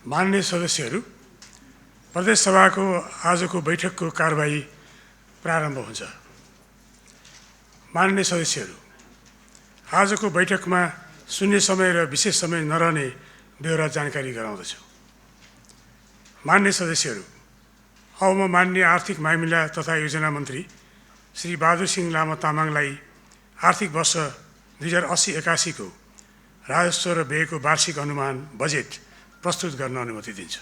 माननीय सदस्यहरू, प्रदेश सभाको आजको बैठकको कारबाही प्रारम्भ हुन्छ। माननीय सदस्यहरू, आजको बैठकमा शून्य समय र विशेष समय नरहने ब्यौरा जानकारी गराउँदछु। माननीय सदस्यहरू, अब म माननीय आर्थिक मामिला तथा योजना मन्त्री श्री बहादुर सिंह लामा तामाङलाई आर्थिक वर्ष 2080-81 को राजस्व र व्ययको वार्षिक अनुमान बजेट प्रस्तुत गर्न अनुमति दिन्छु।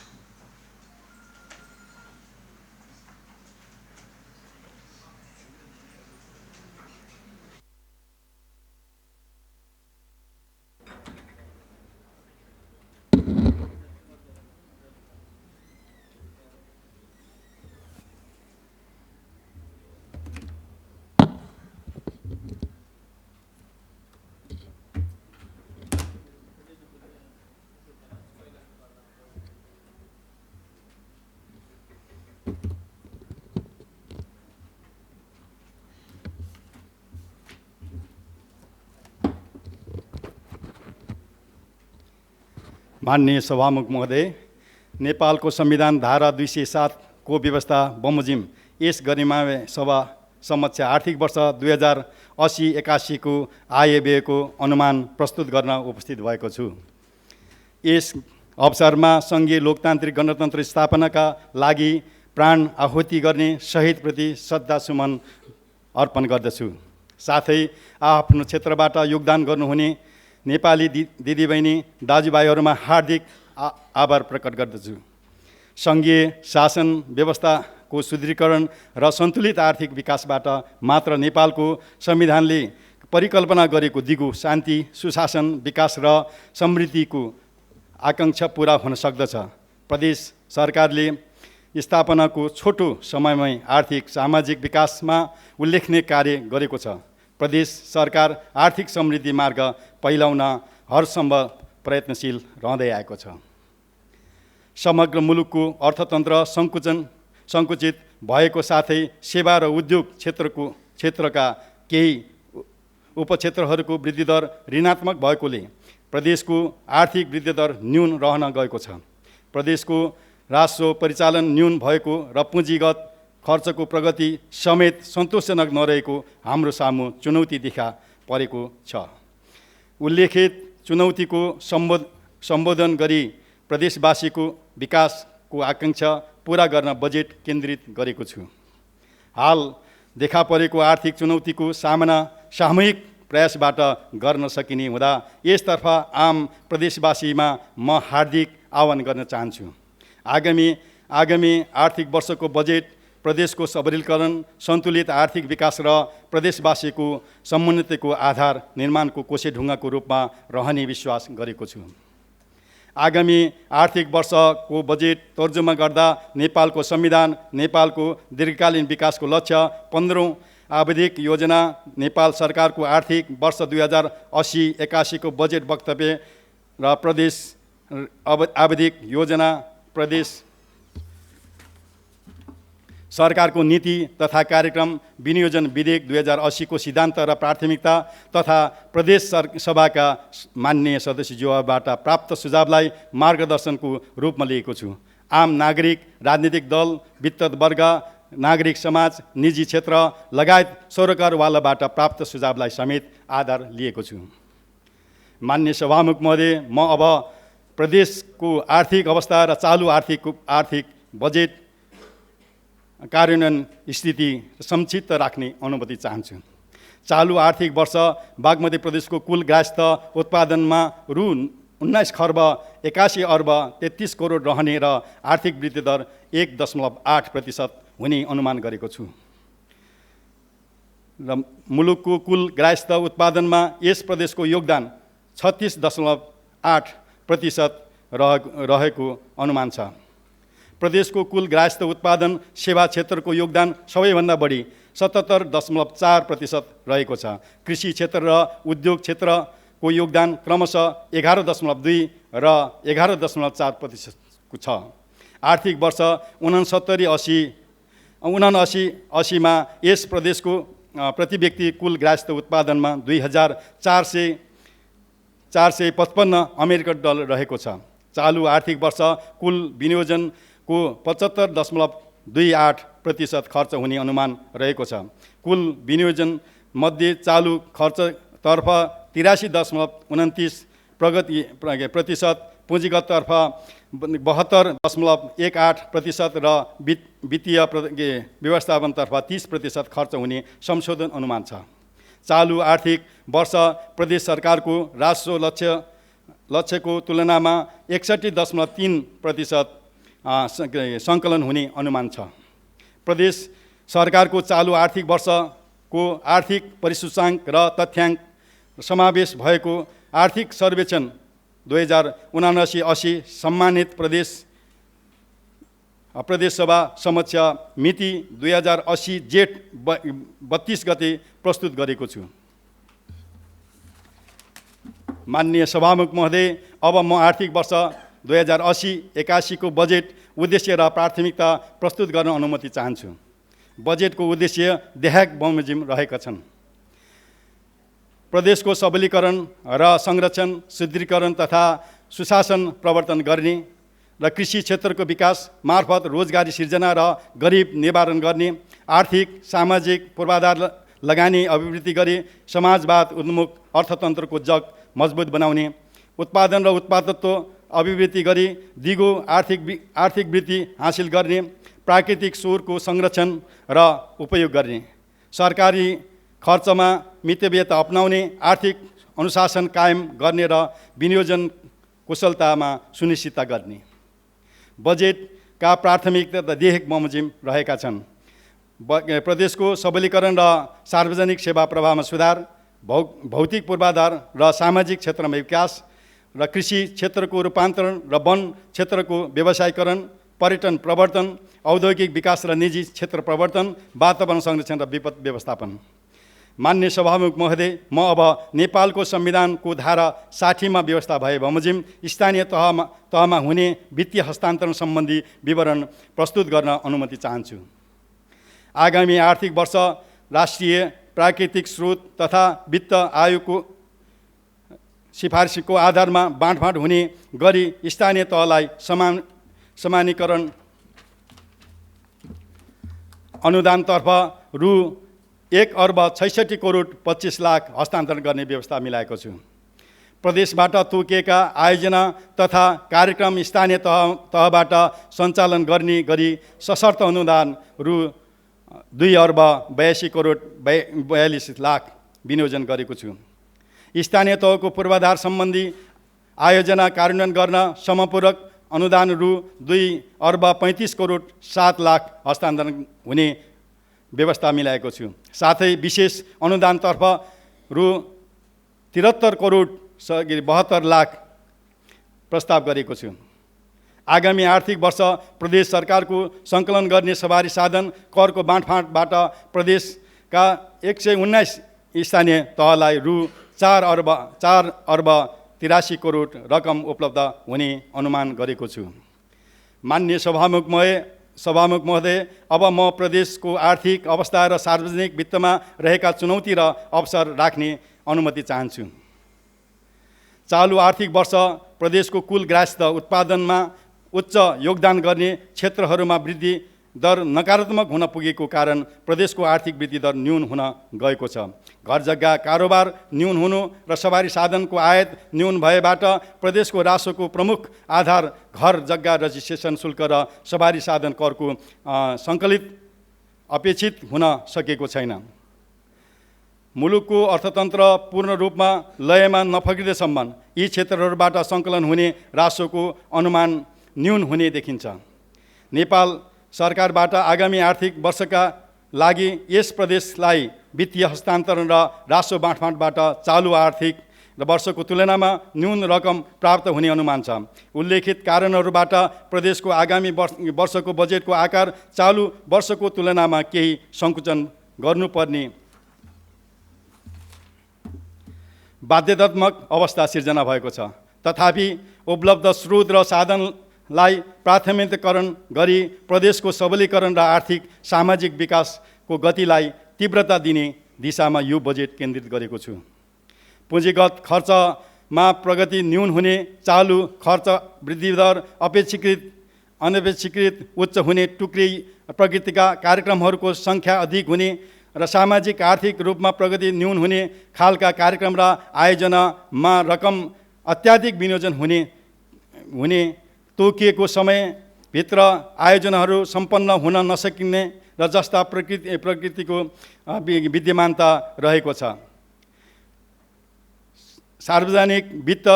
माननीय सभामुख महोदय, नेपालको संविधान धारा 207 को व्यवस्था बमोजिम यस गरिमामय सभा समक्ष आर्थिक वर्ष 2080-81 को आय व्ययको अनुमान प्रस्तुत गर्न उपस्थित भएको छु। यस अवसरमा सङ्घीय लोकतान्त्रिक गणतन्त्र स्थापनाका लागि प्राण आहुति गर्ने शहीदप्रति श्रद्धासुमन अर्पण गर्दछु। साथै आफ्नो क्षेत्रबाट योगदान गर्नुहुने नेपाली दिदीबहिनी दाजुभाइहरूमा हार्दिक आभार प्रकट गर्दछु। सङ्घीय शासन व्यवस्थाको सुदृढीकरण र सन्तुलित आर्थिक विकासबाट मात्र नेपालको संविधानले परिकल्पना गरेको दिगो शान्ति, सुशासन, विकास र समृद्धिको आकाङ्क्षा पुरा हुन सक्दछ। प्रदेश सरकारले स्थापनाको छोटो समयमै आर्थिक सामाजिक विकासमा उल्लेखनीय कार्य गरेको छ। प्रदेश सरकार आर्थिक समृद्धि मार्ग पहिलाउन हरसम्भव प्रयत्नशील रहँदै आएको छ। समग्र मुलुकको अर्थतन्त्र सङ्कुचित भएको साथै सेवा र उद्योग क्षेत्रका केही उपक्षेत्रहरूको वृद्धि दर ऋणात्मक भएकोले प्रदेशको आर्थिक वृद्धि दर न्यून रहन गएको छ। प्रदेशको राजस्व परिचालन न्यून भएको र पुँजीगत खर्चको प्रगति समेत सन्तोषजनक नरहेको हाम्रो सामु चुनौती देखा परेको छ। उल्लेखित चुनौतीको सम्बोधन गरी प्रदेशवासीको विकासको आकाङ्क्षा पुरा गर्न बजेट केन्द्रित गरेको छु। हाल देखा परेको आर्थिक चुनौतीको सामना सामूहिक प्रयासबाट गर्न सकिने हुँदा यसतर्फ आम प्रदेशवासीमा म हार्दिक आह्वान गर्न चाहन्छु। आगामी आर्थिक वर्षको बजेट प्रदेशको सबलीकरण, सन्तुलित आर्थिक विकास र प्रदेशवासीको समुन्नतिको आधार निर्माणको कोसेढुङ्गाको रूपमा रहने विश्वास गरेको छु। आगामी आर्थिक वर्षको बजेट तर्जुमा गर्दा नेपालको संविधान, नेपालको दीर्घकालीन विकासको लक्ष्य, 15औं आवधिक योजना, नेपाल सरकारको आर्थिक वर्ष 2080-81 को बजेट वक्तव्य र प्रदेश आवधिक योजना, प्रदेश सरकारको नीति तथा कार्यक्रम विनियोजन विधेयक 2080 को सिद्धान्त र प्राथमिकता तथा प्रदेश सभाका माननीय सदस्यज्यूबाट प्राप्त सुझावलाई मार्गदर्शनको रूपमा लिएको छु। आम नागरिक, राजनीतिक दल, वित्त वर्ग, नागरिक समाज, निजी क्षेत्र लगायत सरोकारवालाबाट प्राप्त सुझावलाई समेत आधार लिएको छु। माननीय सभामुख महोदय, म अब प्रदेशको आर्थिक अवस्था र चालु आर्थिक बजेट कार्यान्वयन स्थिति संक्षिप्त राख्ने अनुमति चाहन्छु। चालु आर्थिक वर्ष बागमती प्रदेशको कुल ग्राहस्थ उत्पादनमा रु 19 खर्ब 81 अर्ब 33 करोड रहने र आर्थिक वृद्धि दर 1.8% हुने अनुमान गरेको छु। र मुलुकको कुल ग्राहस्थ उत्पादनमा यस प्रदेशको योगदान 36.8% रहेको अनुमान छ। प्रदेशको कुल ग्राहस्थ उत्पादन सेवा क्षेत्रको योगदान सबैभन्दा बढी 77.4% रहेको छ। कृषि क्षेत्र र उद्योग क्षेत्रको योगदान क्रमशः 11.2 र 11.4% छ। आर्थिक वर्ष 79-80 मा यस प्रदेशको प्रति व्यक्ति कुल ग्राहस्थ उत्पादनमा 2455 अमेरिकन डलर रहेको छ। चालु आर्थिक वर्ष कुल विनियोजनको 75.28% खर्च हुने अनुमान रहेको छ। कुल विनियोजन मध्ये चालु खर्चतर्फ 83.29% पुँजीगततर्फ 72.18% र वित्तीय व्यवस्थापनतर्फ 30% खर्च हुने संशोधन अनुमान छ। चालु आर्थिक वर्ष प्रदेश सरकारको राजस्व लक्ष्यको तुलनामा 61.3% सङ्कलन हुने अनुमान छ। प्रदेश सरकारको चालु आर्थिक वर्षको आर्थिक परिसूचाङ्क र तथ्याङ्क समावेश भएको आर्थिक सर्वेक्षण 2079-80 सम्मानित प्रदेशसभा समक्ष मिति 2080 जेठ 32 गते प्रस्तुत गरेको छु। माननीय सभामुख महोदय, अब म आर्थिक वर्ष 2080-81 को बजेट उद्देश्य र प्राथमिकता प्रस्तुत गर्न अनुमति चाहन्छु। बजेटको उद्देश्य देहाक बमोजिम रहेका छन्। प्रदेशको सबलीकरण र संरक्षण, सुदृढीकरण तथा सुशासन प्रवर्तन गर्ने र कृषि क्षेत्रको विकास मार्फत रोजगारी सिर्जना र गरिब निवारण गर्ने, आर्थिक सामाजिक पूर्वाधार लगानी अभिवृद्धि गरी समाजवाद उन्मुख अर्थतन्त्रको जग मजबुत बनाउने, उत्पादन र उत्पादकत्व अभिवृद्धि गरी दिगो आर्थिक वृद्धि हासिल गर्ने, प्राकृतिक स्रोतको संरक्षण र उपयोग गर्ने, सरकारी खर्चमा मितव्ययता अपनाउने, आर्थिक अनुशासन कायम गर्ने र विनियोजन कुशलतामा सुनिश्चितता गर्ने। बजेटका प्राथमिकता देहाक बमोजिम रहेका छन्। प्रदेशको सबलीकरण र सार्वजनिक सेवा प्रवाहमा सुधार, भौतिक पूर्वाधार र सामाजिक क्षेत्रमा विकास र कृषि क्षेत्रको रूपान्तरण र वन क्षेत्रको व्यवसायीकरण, पर्यटन प्रवर्धन, औद्योगिक विकास र निजी क्षेत्र प्रवर्तन, वातावरण संरक्षण र विपद व्यवस्थापन। मान्य सभामुख महोदय, म अब नेपालको संविधानको धारा 60 मा व्यवस्था भए बमोजिम स्थानीय तहमा हुने वित्तीय हस्तान्तरण सम्बन्धी विवरण प्रस्तुत गर्न अनुमति चाहन्छु। आगामी आर्थिक वर्ष राष्ट्रिय प्राकृतिक स्रोत तथा वित्त आयोगको सिफारिसको आधारमा बाँडफाँड हुने गरी स्थानीय तहलाई समानीकरण अनुदानतर्फ रु 1,66,25,00,000 हस्तान्तरण गर्ने व्यवस्था मिलाएको छु। प्रदेशबाट तोकिएका आयोजना तथा कार्यक्रम स्थानीय तहबाट सञ्चालन गर्ने गरी सशर्त अनुदान रु 2,82,42,00,000 विनियोजन गरेको छु। स्थानीय तहको पूर्वाधार सम्बन्धी आयोजना कार्यान्वयन गर्न समपूरक अनुदान रु 2,35,07,00,000 हस्तान्तरण हुने व्यवस्था मिलाएको छु। साथै विशेष अनुदानतर्फ रु 73,72,00,000 प्रस्ताव गरेको छु। आगामी आर्थिक वर्ष प्रदेश सरकारको सङ्कलन गर्ने सवारी साधन करको बाँडफाँडबाट प्रदेशका 119 स्थानीय तहलाई रु 4,83,00,00,000 रकम उपलब्ध हुने अनुमान गरेको छु। माननीय सभामुख महोदय, अब म प्रदेशको आर्थिक अवस्था र सार्वजनिक वित्तमा रहेका चुनौती र अवसर राख्ने अनुमति चाहन्छु। चालु आर्थिक वर्ष प्रदेशको कुल ग्राह्य उत्पादनमा उच्च योगदान गर्ने क्षेत्रहरूमा वृद्धि दर नकारात्मक हुन पुगेको कारण प्रदेशको आर्थिक वृद्धि दर न्यून हुन गएको छ। घर जग्गा कारोबार न्यून हुनु र सवारी साधनको आयात न्यून भएबाट प्रदेशको राजस्वको प्रमुख आधार घर जग्गा रजिस्ट्रेसन शुल्क र सवारी साधन करको सङ्कलित अपेक्षित हुन सकेको छैन। मुलुकको अर्थतन्त्र पूर्ण रूपमा लयमा नफर्किँदैसम्म यी क्षेत्रहरूबाट सङ्कलन हुने राजस्वको अनुमान न्यून हुने देखिन्छ। नेपाल सरकारबाट आगामी आर्थिक वर्षका लागि यस प्रदेशलाई वित्तीय हस्तान्तरण र राजस्व बाँडफाँडबाट चालु आर्थिक वर्षको तुलनामा न्यून रकम प्राप्त हुने अनुमान छ। उल्लेखित कारणहरूबाट प्रदेशको आगामी वर्षको बजेटको आकार चालु वर्षको तुलनामा केही सङ्कुचन गर्नुपर्ने बाध्यतात्मक अवस्था सिर्जना भएको छ। तथापि उपलब्ध स्रोत र साधनलाई प्राथमिकताकरण गरी प्रदेशको सबलीकरण र आर्थिक सामाजिक विकासको गतिलाई तीव्रता दिने दिशामा यो बजेट केन्द्रित गरेको छु। पुँजीगत खर्च मा प्रगति न्यून हुने, चालु खर्च वृद्धि दर अनपेक्षिकृत उच्च हुने, टुक्री प्रकृतिका कार्यक्रमहरूको सङ्ख्या अधिक हुने र सामाजिक आर्थिक रूपमा प्रगति न्यून हुने खालका कार्यक्रम र आयोजनामा रकम अत्याधिक विनियोजन हुने तोकिएको समयभित्र आयोजनाहरू सम्पन्न हुन नसकिने र जस्ता प्रकृतिको विद्यमानता रहेको छ। सार्वजनिक वित्त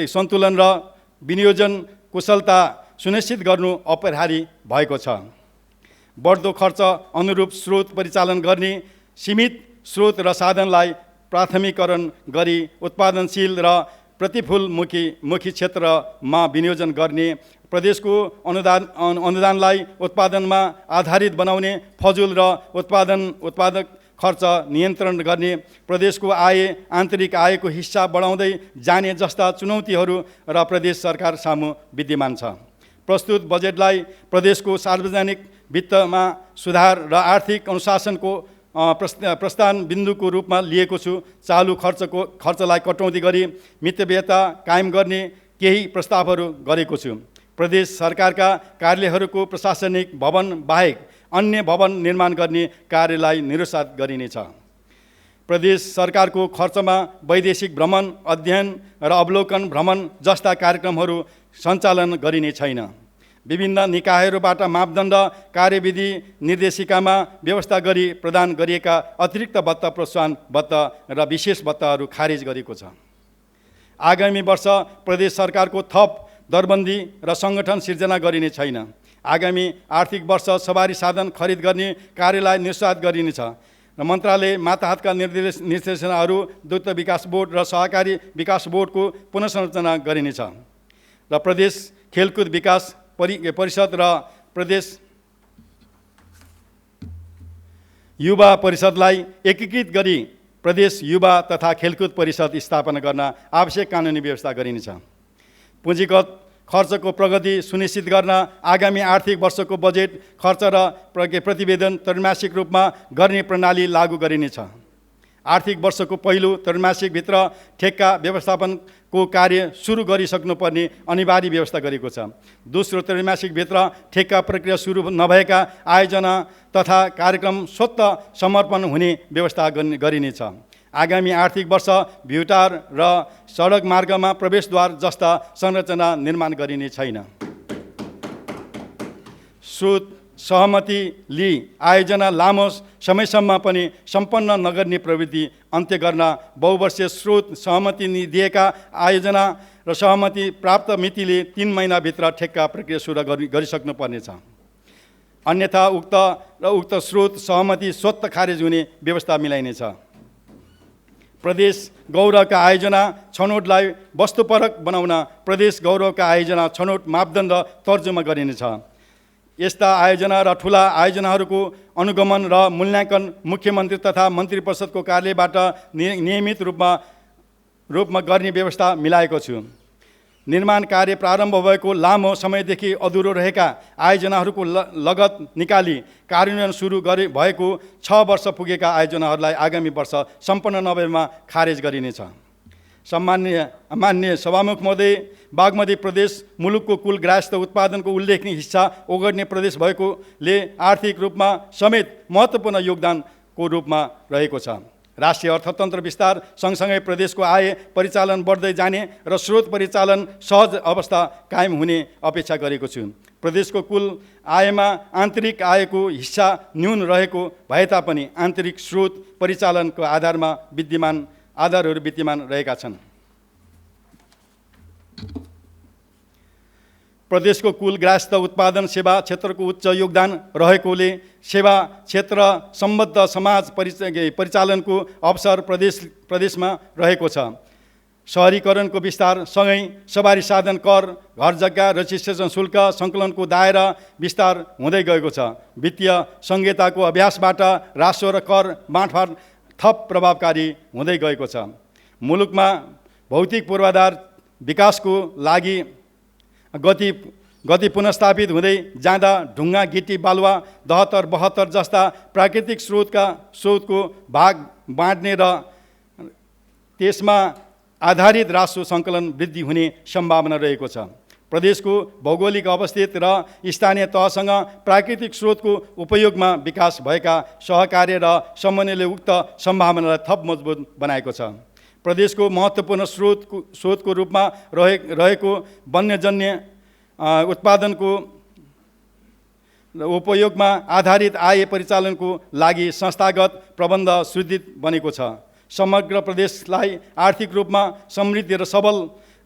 सन्तुलन र विनियोजन कुशलता सुनिश्चित गर्नु अपरिहार्य भएको छ। बढ्दो खर्च अनुरूप स्रोत परिचालन गर्ने, सीमित स्रोत र साधनलाई प्राथमिकरण गरी उत्पादनशील र प्रतिफलमुखी क्षेत्रमा विनियोजन गर्ने, प्रदेशको अनुदानलाई उत्पादनमा आधारित बनाउने, फजुल र उत्पादक खर्च नियन्त्रण गर्ने, प्रदेशको आन्तरिक आयको हिस्सा बढाउँदै जाने जस्ता चुनौतीहरू र प्रदेश सरकार सामु विद्यमान छ। प्रस्तुत बजेटलाई प्रदेशको सार्वजनिक वित्तमा सुधार र आर्थिक अनुशासनको प्रस्थान बिन्दुको रूपमा लिएको छु। चालु खर्चलाई कटौती गरी मितव्ययता कायम गर्ने केही प्रस्तावहरू गरेको छु। प्रदेश सरकारका कार्यालयहरूको प्रशासनिक भवन बाहेक अन्य भवन निर्माण गर्ने कार्यलाई निरुत्साहित गरिनेछ। प्रदेश सरकारको खर्चमा वैदेशिक भ्रमण, अध्ययन र अवलोकन भ्रमण जस्ता कार्यक्रमहरू सञ्चालन गरिने छैन। विभिन्न निकायहरूबाट मापदण्ड कार्यविधि निर्देशिकामा व्यवस्था गरी प्रदान गरिएका अतिरिक्त भत्ता, प्रोत्साहन भत्ता र विशेष भत्ताहरू खारेज गरेको छ। आगामी वर्ष प्रदेश सरकारको थप दरबन्दी र सङ्गठन सिर्जना गरिने छैन। आगामी आर्थिक वर्ष सवारी साधन खरिद गर्ने कार्यलाई निरुत्साहित गरिनेछ र मन्त्रालय माताहतका निर्देशनाहरू द्रुत विकास बोर्ड र सहकारी विकास बोर्डको पुनर्संरचना गरिनेछ र प्रदेश खेलकुद विकास परिषद र प्रदेश युवा परिषदलाई एकीकृत गरी प्रदेश युवा तथा खेलकुद परिषद स्थापना गर्न आवश्यक कानुनी व्यवस्था गरिनेछ। पुँजीगत खर्चको प्रगति सुनिश्चित गर्न आगामी आर्थिक वर्षको बजेट खर्च र प्रतिवेदन त्रैमासिक रूपमा गर्ने प्रणाली लागू गरिनेछ। आर्थिक वर्षको पहिलो त्रैमासिकभित्र ठेक्का व्यवस्थापनको कार्य सुरु गरिसक्नुपर्ने अनिवार्य व्यवस्था गरेको छ। दोस्रो त्रैमासिकभित्र ठेक्का प्रक्रिया सुरु नभएका आयोजना तथा कार्यक्रम स्वतः समर्पण हुने व्यवस्था गरिनेछ। आगामी आर्थिक वर्ष भ्युटार र सडक मार्गमा प्रवेशद्वार जस्ता संरचना निर्माण गरिने छैन। स्रोत सहमति लिई आयोजना लामो समयसम्म पनि सम्पन्न नगर्ने प्रवृत्ति अन्त्य गर्न बहुवर्षीय स्रोत सहमति दिएका आयोजना र सहमति प्राप्त मितिले 3 महिनाभित्र ठेक्का प्रक्रिया सुरु गरिसक्नुपर्नेछ। अन्यथा उक्त स्रोत सहमति स्वतः खारेज हुने व्यवस्था मिलाइनेछ। प्रदेश गौरवका आयोजना छनौटलाई वस्तुपरक बनाउन प्रदेश गौरवका आयोजना छनौट मापदण्ड तर्जुमा गरिनेछ। यस्ता आयोजना र ठुला आयोजनाहरूको अनुगमन र मूल्याङ्कन मुख्यमन्त्री तथा मन्त्री परिषदको कार्यालयबाट नियमित रूपमा गर्ने व्यवस्था मिलाएको छु। निर्माण कार्य प्रारम्भ भएको लामो समयदेखि अधुरो रहेका आयोजनाहरूको लगत निकाली कार्यान्वयन सुरु भएको 6 वर्ष पुगेका आयोजनाहरूलाई आगामी वर्ष सम्पन्न नभएमा खारेज गरिनेछ। मान्य सभामुख महोदय, बागमती प्रदेश मुलुकको कुल ग्राहस्थ उत्पादनको उल्लेखनीय हिस्सा ओगट्ने प्रदेश भएकोले आर्थिक रूपमा समेत महत्त्वपूर्ण योगदानको रूपमा रहेको छ। राष्ट्रिय अर्थतन्त्र विस्तार सँगसँगै प्रदेशको आय परिचालन बढ्दै जाने र स्रोत परिचालन सहज अवस्था कायम हुने अपेक्षा गरेको छु। प्रदेशको कुल आयमा आन्तरिक आयको हिस्सा न्यून रहेको भए तापनि आन्तरिक स्रोत परिचालनको आधारहरू विद्यमान रहेका छन्। प्रदेशको कुल ग्राहस्थ उत्पादन सेवा क्षेत्रको उच्च योगदान रहेकोले सेवा क्षेत्र सम्बद्ध समाज परिचालनको अवसर प्रदेशमा रहेको छ। सहरीकरणको विस्तार सँगै सवारी साधन कर, घर जग्गा रजिस्ट्रेसन शुल्क सङ्कलनको दायरा विस्तार हुँदै गएको छ। वित्तीय संहिताको अभ्यासबाट राजस्व र कर बाँडफाँड थप प्रभावकारी हुँदै गएको छ। मुलुकमा भौतिक पूर्वाधार विकासको लागि गति पुनर्स्थापित हुँदै जाँदा ढुङ्गा, गिटी, बालुवा, 72 जस्ता प्राकृतिक स्रोतको भाग बाँड्ने र त्यसमा आधारित राजस्व सङ्कलन वृद्धि हुने सम्भावना रहेको छ। प्रदेशको भौगोलिक अवस्थित र स्थानीय तहसँग प्राकृतिक स्रोतको उपयोगमा विकास भएका सहकार्य र समन्वयले उक्त सम्भावनालाई थप मजबुत बनाएको छ। प्रदेशको महत्त्वपूर्ण स्रोतको रूपमा रहेको वन्यजन्य उत्पादनको उपयोगमा आधारित आय परिचालनको लागि संस्थागत प्रबन्ध सुदृढ बनेको छ। समग्र प्रदेशलाई आर्थिक रूपमा समृद्ध र सबल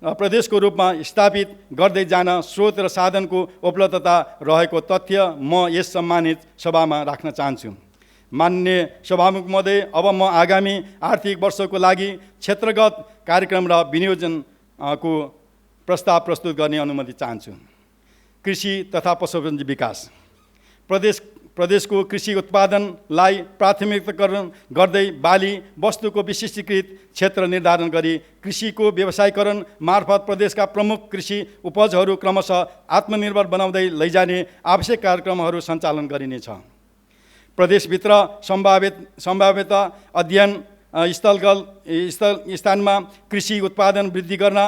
प्रदेशको रूपमा स्थापित गर्दै जान स्रोत र साधनको उपलब्धता रहेको तथ्य म यस सम्मानित सभामा राख्न चाहन्छु। माननीय सभामुख महोदय, अब म आगामी आर्थिक वर्षको लागि क्षेत्रगत कार्यक्रम र विनियोजनको प्रस्ताव प्रस्तुत गर्ने अनुमति चाहन्छु। कृषि तथा पशुधन विकास। प्रदेशको कृषि उत्पादनलाई प्राथमिकताकरण गर्दै बाली वस्तुको विशिष्टीकृत क्षेत्र निर्धारण गरी कृषिको व्यवसायीकरण मार्फत प्रदेशका प्रमुख कृषि उपजहरू क्रमशः आत्मनिर्भर बनाउँदै लैजाने आवश्यक कार्यक्रमहरू सञ्चालन गरिनेछ। प्रदेशभित्र सम्भाव्यता अध्ययन स्थानमा कृषि उत्पादन वृद्धि गर्न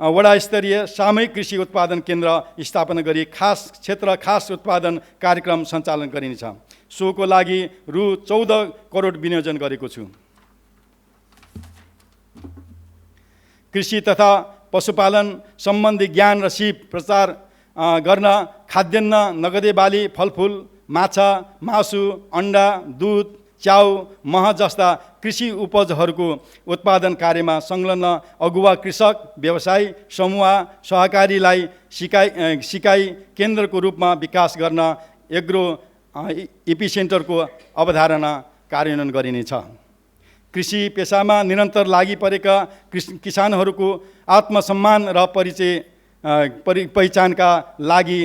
वडा स्तरीय सामूहिक कृषि उत्पादन केन्द्र स्थापना गरी खास उत्पादन कार्यक्रम सञ्चालन गरिनेछ। सोको लागि रु 14 करोड विनियोजन गरेको छु। कृषि तथा पशुपालन सम्बन्धी ज्ञान र सिप प्रचार गर्न खाद्यान्न, नगदे बाली, फलफुल, माछा, मासु, अन्डा, दुध, च्याउ, मह जस्ता कृषि उपजहरूको उत्पादन कार्यमा संलग्न अगुवा कृषक, व्यवसायी समूह, सहकारीलाई सिकाइ केन्द्रको रूपमा विकास गर्न एग्रो एपिसेन्टरको अवधारणा कार्यान्वयन गरिनेछ। कृषि पेसामा निरन्तर लागि परेका किसानहरूको आत्मसम्मान र पहिचानका लागि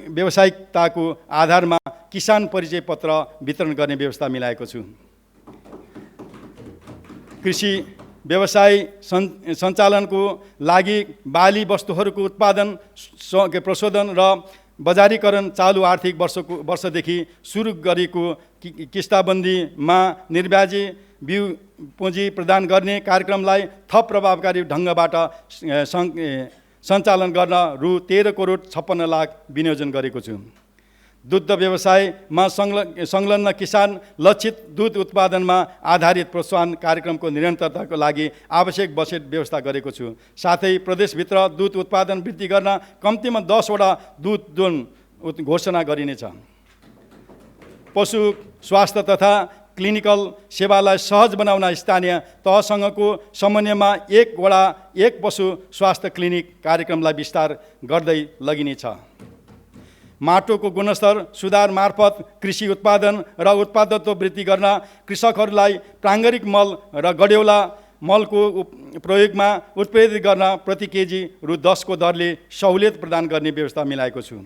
व्यावसायिकताको आधारमा किसान परिचय पत्र वितरण गर्ने व्यवस्था मिलाएको छु। कृषि व्यवसाय सञ्चालनको लागि बाली वस्तुहरूको उत्पादन, प्रशोधन र बजारीकरण चालु आर्थिक वर्षदेखि सुरु गरेको किस्ताबन्दीमा निर्ब्याजी बिउ पुँजी प्रदान गर्ने कार्यक्रमलाई थप प्रभावकारी ढङ्गबाट सञ्चालन गर्न रु 13 करोड 56 लाख विनियोजन गरेको छु। दुग्ध व्यवसायमा संलग्न किसान लक्षित दूध उत्पादनमा आधारित प्रोत्साहन कार्यक्रमको निरन्तरताको लागि आवश्यक बजेट व्यवस्था गरेको छु। साथै प्रदेशभित्र दूध उत्पादन वृद्धि गर्न कम्तीमा 10 वटा दूध जोन घोषणा गरिनेछ। पशु स्वास्थ्य तथा क्लिनिकल सेवालाई सहज बनाउन स्थानीय तहसँगको समन्वयमा 1 वडा 1 पशु स्वास्थ्य क्लिनिक कार्यक्रमलाई विस्तार गर्दै लगिनेछ। माटोको गुणस्तर सुधार मार्फत कृषि उत्पादन र उत्पादकत्व वृद्धि गर्न कृषकहरूलाई प्राङ्गारिक मल र गड्यौला मलको प्रयोगमा उत्प्रेरित गर्न प्रति केजी रु 10 को दरले सहुलियत प्रदान गर्ने व्यवस्था मिलाएको छु।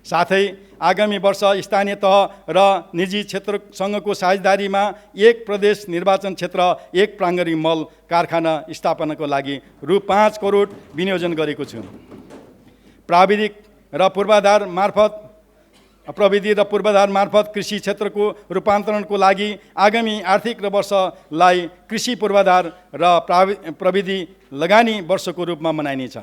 साथै आगामी वर्ष स्थानीय तह र निजी क्षेत्रसँगको साझेदारीमा 1 प्रदेश निर्वाचन क्षेत्र 1 प्राङ्गारिक मल कारखाना स्थापनाको लागि रु 5 करोड विनियोजन गरेको छु। प्रविधि र पूर्वाधार मार्फत कृषि क्षेत्रको रूपान्तरणको लागि आगामी आर्थिक वर्षलाई कृषि पूर्वाधार र प्रविधि लगानी वर्षको रूपमा मनाइनेछ।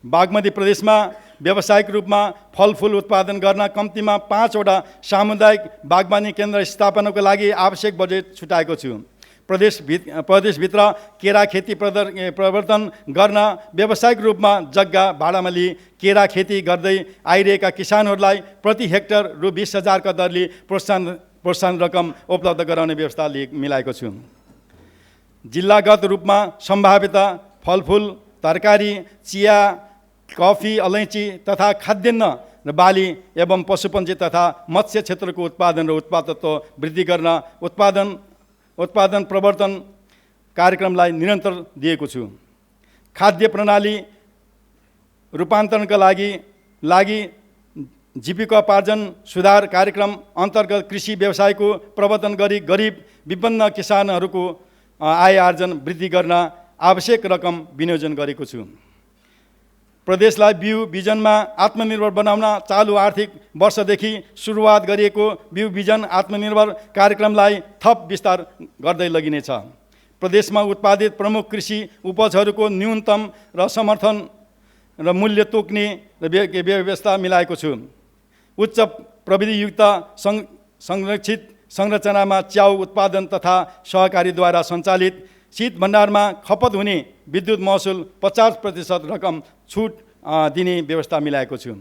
बागमती प्रदेशमा व्यावसायिक रूपमा फलफुल उत्पादन गर्न कम्तीमा 5 वटा सामुदायिक बागवानी केन्द्र स्थापनाको लागि आवश्यक बजेट छुटाएको छु। प्रदेशभित्र केरा खेती प्रवर्तन गर्न व्यावसायिक रूपमा जग्गा भाडामा लिई केरा खेती गर्दै आइरहेका किसानहरूलाई प्रति हेक्टर रु 20,000 का दरले प्रोत्साहन रकम उपलब्ध गराउने व्यवस्था मिलाएको छु। जिल्लागत रूपमा सम्भाव्यता फलफुल, तरकारी, चिया, कफी, अलैँची तथा खाद्यान्न र बाली एवं पशुपन्छी तथा मत्स्य क्षेत्रको उत्पादन र उत्पादकत्व वृद्धि गर्न उत्पादन प्रवर्तन कार्यक्रमलाई निरन्तर दिएको छु। खाद्य प्रणाली रूपान्तरणका लागि जीविकोपार्जन सुधार कार्यक्रम अन्तर्गत कृषि व्यवसायको प्रवर्तन गरी गरिब विपन्न किसानहरूको आय आर्जन वृद्धि गर्न आवश्यक रकम विनियोजन गरेको छु। प्रदेशलाई बिउ बिजनमा आत्मनिर्भर बनाउन चालु आर्थिक वर्षदेखि सुरुवात गरिएको बिउ बिजन आत्मनिर्भर कार्यक्रमलाई थप विस्तार गर्दै लगिनेछ। प्रदेशमा उत्पादित प्रमुख कृषि उपजहरूको न्यूनतम र समर्थन र मूल्य तोक्ने व्यवस्था मिलाएको छु। उच्च प्रविधियुक्त संरक्षित संरचनामा च्याउ उत्पादन तथा सहकारीद्वारा सञ्चालित शीत भण्डारमा खपत हुने विद्युत महसुल 50% रकम छुट दिने व्यवस्था मिलाएको छु।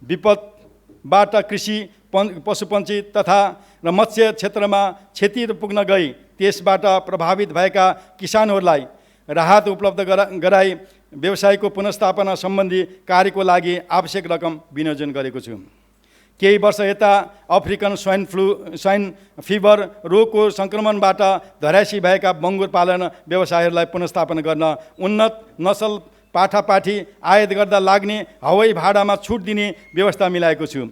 विपदबाट कृषि पशुपन्छी तथा र मत्स्य क्षेत्रमा क्षति पुग्न गई त्यसबाट प्रभावित भएका किसानहरूलाई राहत उपलब्ध गराई व्यवसायको पुनर्स्थापना सम्बन्धी कार्यको लागि आवश्यक रकम विनियोजन गरेको छु। केही वर्ष यता अफ्रिकन स्वाइन फिभर रोगको सङ्क्रमणबाट धराशी भएका बङ्गुर पालन व्यवसायहरूलाई पुनर्स्थापना गर्न उन्नत नसल पाठापाठी आयात गर्दा लाग्ने हवाई भाडामा छुट दिने व्यवस्था मिलाएको छु।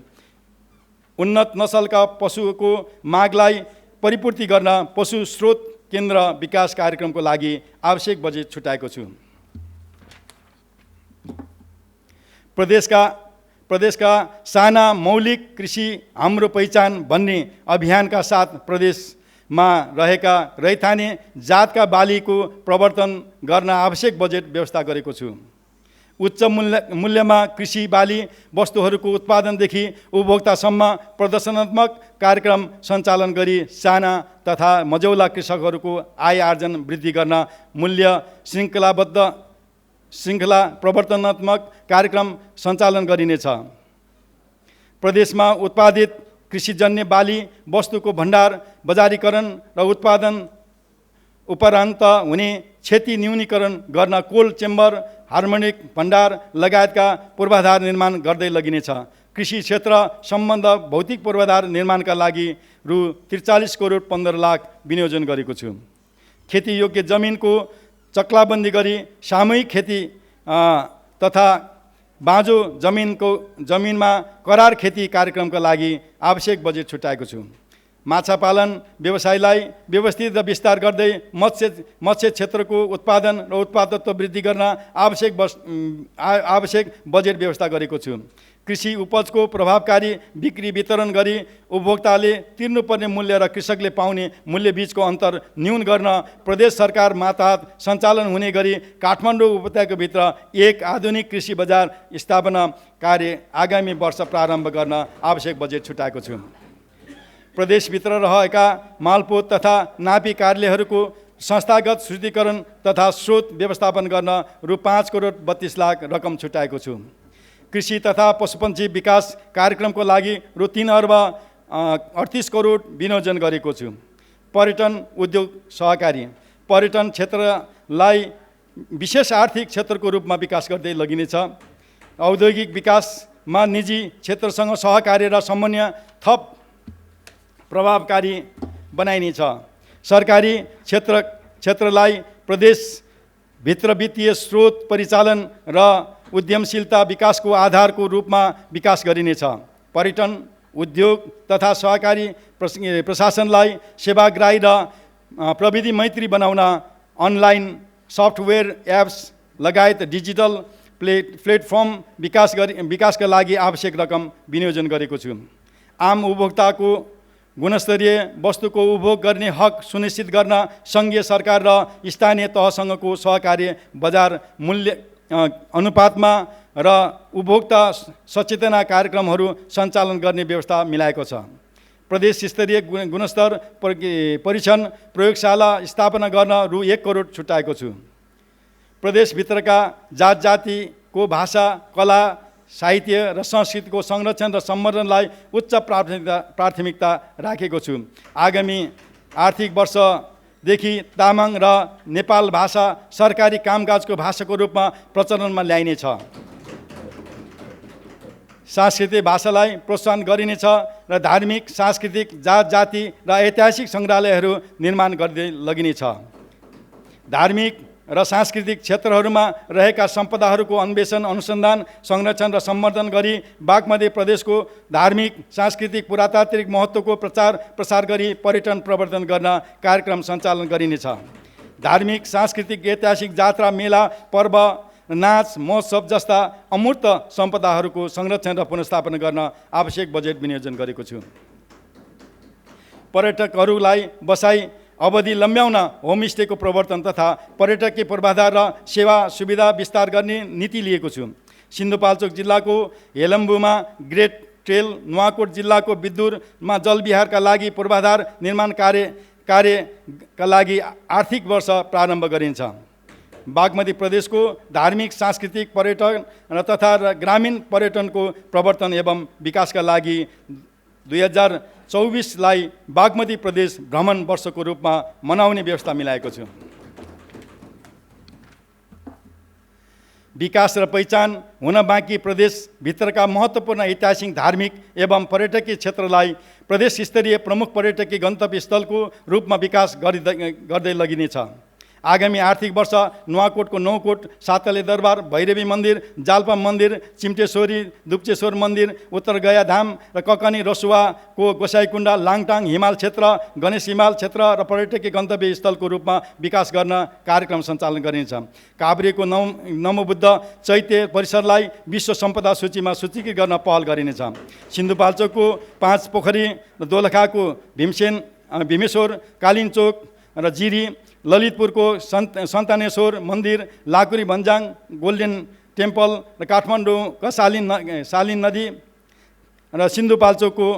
उन्नत नसलका पशुको मागलाई परिपूर्ति गर्न पशु स्रोत केन्द्र विकास कार्यक्रमको लागि आवश्यक बजेट छुट्याएको छु। प्रदेशका साना मौलिक कृषि हाम्रो पहिचान भन्ने अभियानका साथ प्रदेशमा रहेका रैथाने जातका बालीको प्रवर्तन गर्न आवश्यक बजेट व्यवस्था गरेको छु। उच्च मूल्यमा कृषि बाली वस्तुहरूको उत्पादनदेखि उपभोक्तासम्म प्रदर्शनात्मक कार्यक्रम सञ्चालन गरी साना तथा मझौला कृषकहरूको आय आर्जन वृद्धि गर्न मूल्य श्रृङ्खला प्रवर्तनात्मक कार्यक्रम सञ्चालन गरिनेछ। प्रदेशमा उत्पादित कृषिजन्य बाली वस्तुको भण्डार बजारीकरण र उत्पादन उपरान्त हुने क्षति न्यूनीकरण गर्न कोल्ड चेम्बर हार्मोनिक भण्डार लगायतका पूर्वाधार निर्माण गर्दै लगिनेछ। कृषि क्षेत्र सम्बन्ध भौतिक पूर्वाधार निर्माणका लागि रु 43 करोड 15 लाख विनियोजन गरेको छु। खेतीयोग्य जमिनको चक्लाबन्दी गरी सामूहिक खेती तथा बाँझो जमिनमा करार खेती कार्यक्रमका लागि आवश्यक बजेट छुट्याएको छु। माछा पालन व्यवसायलाई व्यवस्थित र विस्तार गर्दै मत्स्य क्षेत्रको उत्पादन र उत्पादकत्व वृद्धि गर्न आवश्यक बजेट व्यवस्था गरेको छु। कृषि उपजको प्रभावकारी बिक्री वितरण गरी उपभोक्ताले तिर्नुपर्ने मूल्य र कृषकले पाउने मूल्य बीचको अन्तर न्यून गर्न प्रदेश सरकार मातहत सञ्चालन हुने गरी काठमाडौँ उपत्यकाभित्र एक आधुनिक कृषि बजार स्थापना कार्य आगामी वर्ष प्रारम्भ गर्न आवश्यक बजेट छुट्याएको छु। प्रदेशभित्र रहेका मालपोत तथा नापी कार्यालयहरूको संस्थागत शुद्धिकरण तथा स्रोत व्यवस्थापन गर्न रु 5 करोड 32 लाख रकम छुट्याएको छु। कृषि तथा पशुपन्छी विकास कार्यक्रमको लागि रु 3 अर्ब 38 करोड विनियोजन गरेको छु। पर्यटन उद्योग सहकारी पर्यटन क्षेत्रलाई विशेष आर्थिक क्षेत्रको रूपमा विकास गर्दै लगिनेछ। औद्योगिक विकासमा निजी क्षेत्रसँग सहकार्य र समन्वय थप प्रभावकारी बनाइनेछ। सरकारी क्षेत्रलाई प्रदेशभित्र वित्तीय स्रोत परिचालन र उद्यमशीलता विकासको आधारको रूपमा विकास गरिनेछ। पर्यटन उद्योग तथा सहकारी प्रशासनलाई सेवाग्राही र प्रविधि मैत्री बनाउन अनलाइन सफ्टवेयर एप्स लगायत डिजिटल प्लेटफर्म विकासका लागि आवश्यक रकम विनियोजन गरेको छु। आम उपभोक्ताको गुणस्तरीय वस्तुको उपभोग गर्ने हक सुनिश्चित गर्न सङ्घीय सरकार र स्थानीय तहसँगको सहकार्य बजार मूल्य अनुपातमा र उपभोक्ता सचेतना कार्यक्रमहरू सञ्चालन गर्ने व्यवस्था मिलाएको छ। प्रदेश स्तरीय गुणस्तर परीक्षण प्रयोगशाला स्थापना गर्न रु 1 करोड छुट्याएको छु। प्रदेशभित्रका जात जातिको भाषा कला साहित्य र संस्कृतिको संरक्षण र सम्वर्धनलाई उच्च प्राथमिकता राखेको छु। आगामी आर्थिक वर्षदेखि तामाङ र नेपाल भाषा सरकारी कामकाजको भाषाको रूपमा प्रचलनमा ल्याइनेछ। सांस्कृतिक भाषालाई प्रोत्साहन गरिनेछ र धार्मिक सांस्कृतिक जात जाति र ऐतिहासिक सङ्ग्रहालयहरू निर्माण गर्दै लगिनेछ। धार्मिक र सांस्कृतिक क्षेत्रहरूमा रहेका सम्पदाहरूको अन्वेषण अनुसन्धान संरक्षण र सम्वर्धन गरी बागमती प्रदेशको धार्मिक सांस्कृतिक पुरातात्विक महत्त्वको प्रचार प्रसार गरी पर्यटन प्रवर्धन गर्न कार्यक्रम सञ्चालन गरिनेछ। धार्मिक सांस्कृतिक ऐतिहासिक जात्रा मेला पर्व नाच महोत्सव जस्ता अमूर्त सम्पदाहरूको संरक्षण र पुनर्स्थापना गर्न आवश्यक बजेट विनियोजन गरेको छु। पर्यटकहरूलाई बसाई अवधि लम्ब्याउन होमस्टेको प्रवर्तन तथा पर्यटकीय पूर्वाधार र सेवा सुविधा विस्तार गर्ने नीति लिएको छु। सिन्धुपाल्चोक जिल्लाको हेलम्बुमा ग्रेट ट्रेल, नुवाकोट जिल्लाको विद्युरमा जलविहारका लागि पूर्वाधार निर्माण कार्यका लागि आर्थिक वर्ष प्रारम्भ गरिन्छ। बागमती प्रदेशको धार्मिक सांस्कृतिक पर्यटन तथा ग्रामीण पर्यटनको प्रवर्तन एवं विकासका लागि 2024लाई बागमती प्रदेश भ्रमण वर्षको रूपमा मनाउने व्यवस्था मिलाएको छु। विकास र पहिचान हुन बाँकी प्रदेशभित्रका महत्त्वपूर्ण ऐतिहासिक धार्मिक एवं पर्यटकीय क्षेत्रलाई प्रदेश स्तरीय प्रमुख पर्यटकीय गन्तव्य स्थलको रूपमा विकास गर्दै लगिनेछ। आगामी आर्थिक वर्ष नुवाकोटको नौकोट, सातले दरबार, भैरवी मन्दिर, जाल्पा मन्दिर, चिम्टेश्वरी, दुप्चेश्वर मन्दिर, उत्तर गया धाम र ककनी रसुवाको गोसाईकुण्डा, लाङटाङ हिमाल क्षेत्र, गणेश हिमाल क्षेत्र र पर्यटकीय गन्तव्य स्थलको रूपमा विकास गर्न कार्यक्रम सञ्चालन गरिन्छ। काभ्रेको नमोबुद्ध चैत्य परिसरलाई विश्व सम्पदा सूचीमा सूचीकृत गर्न पहल गरिनेछ। सिन्धुपाल्चोकको 5 पोखरी र दोलखाको भीमेश्वर, कालिन्चोक र जिरी, ललितपुरको सन्तानेश्वर मन्दिर, लाकुरी भन्जाङ गोल्डन टेम्पल र काठमाडौँका सालिन नदी र सिन्धुपाल्चोकको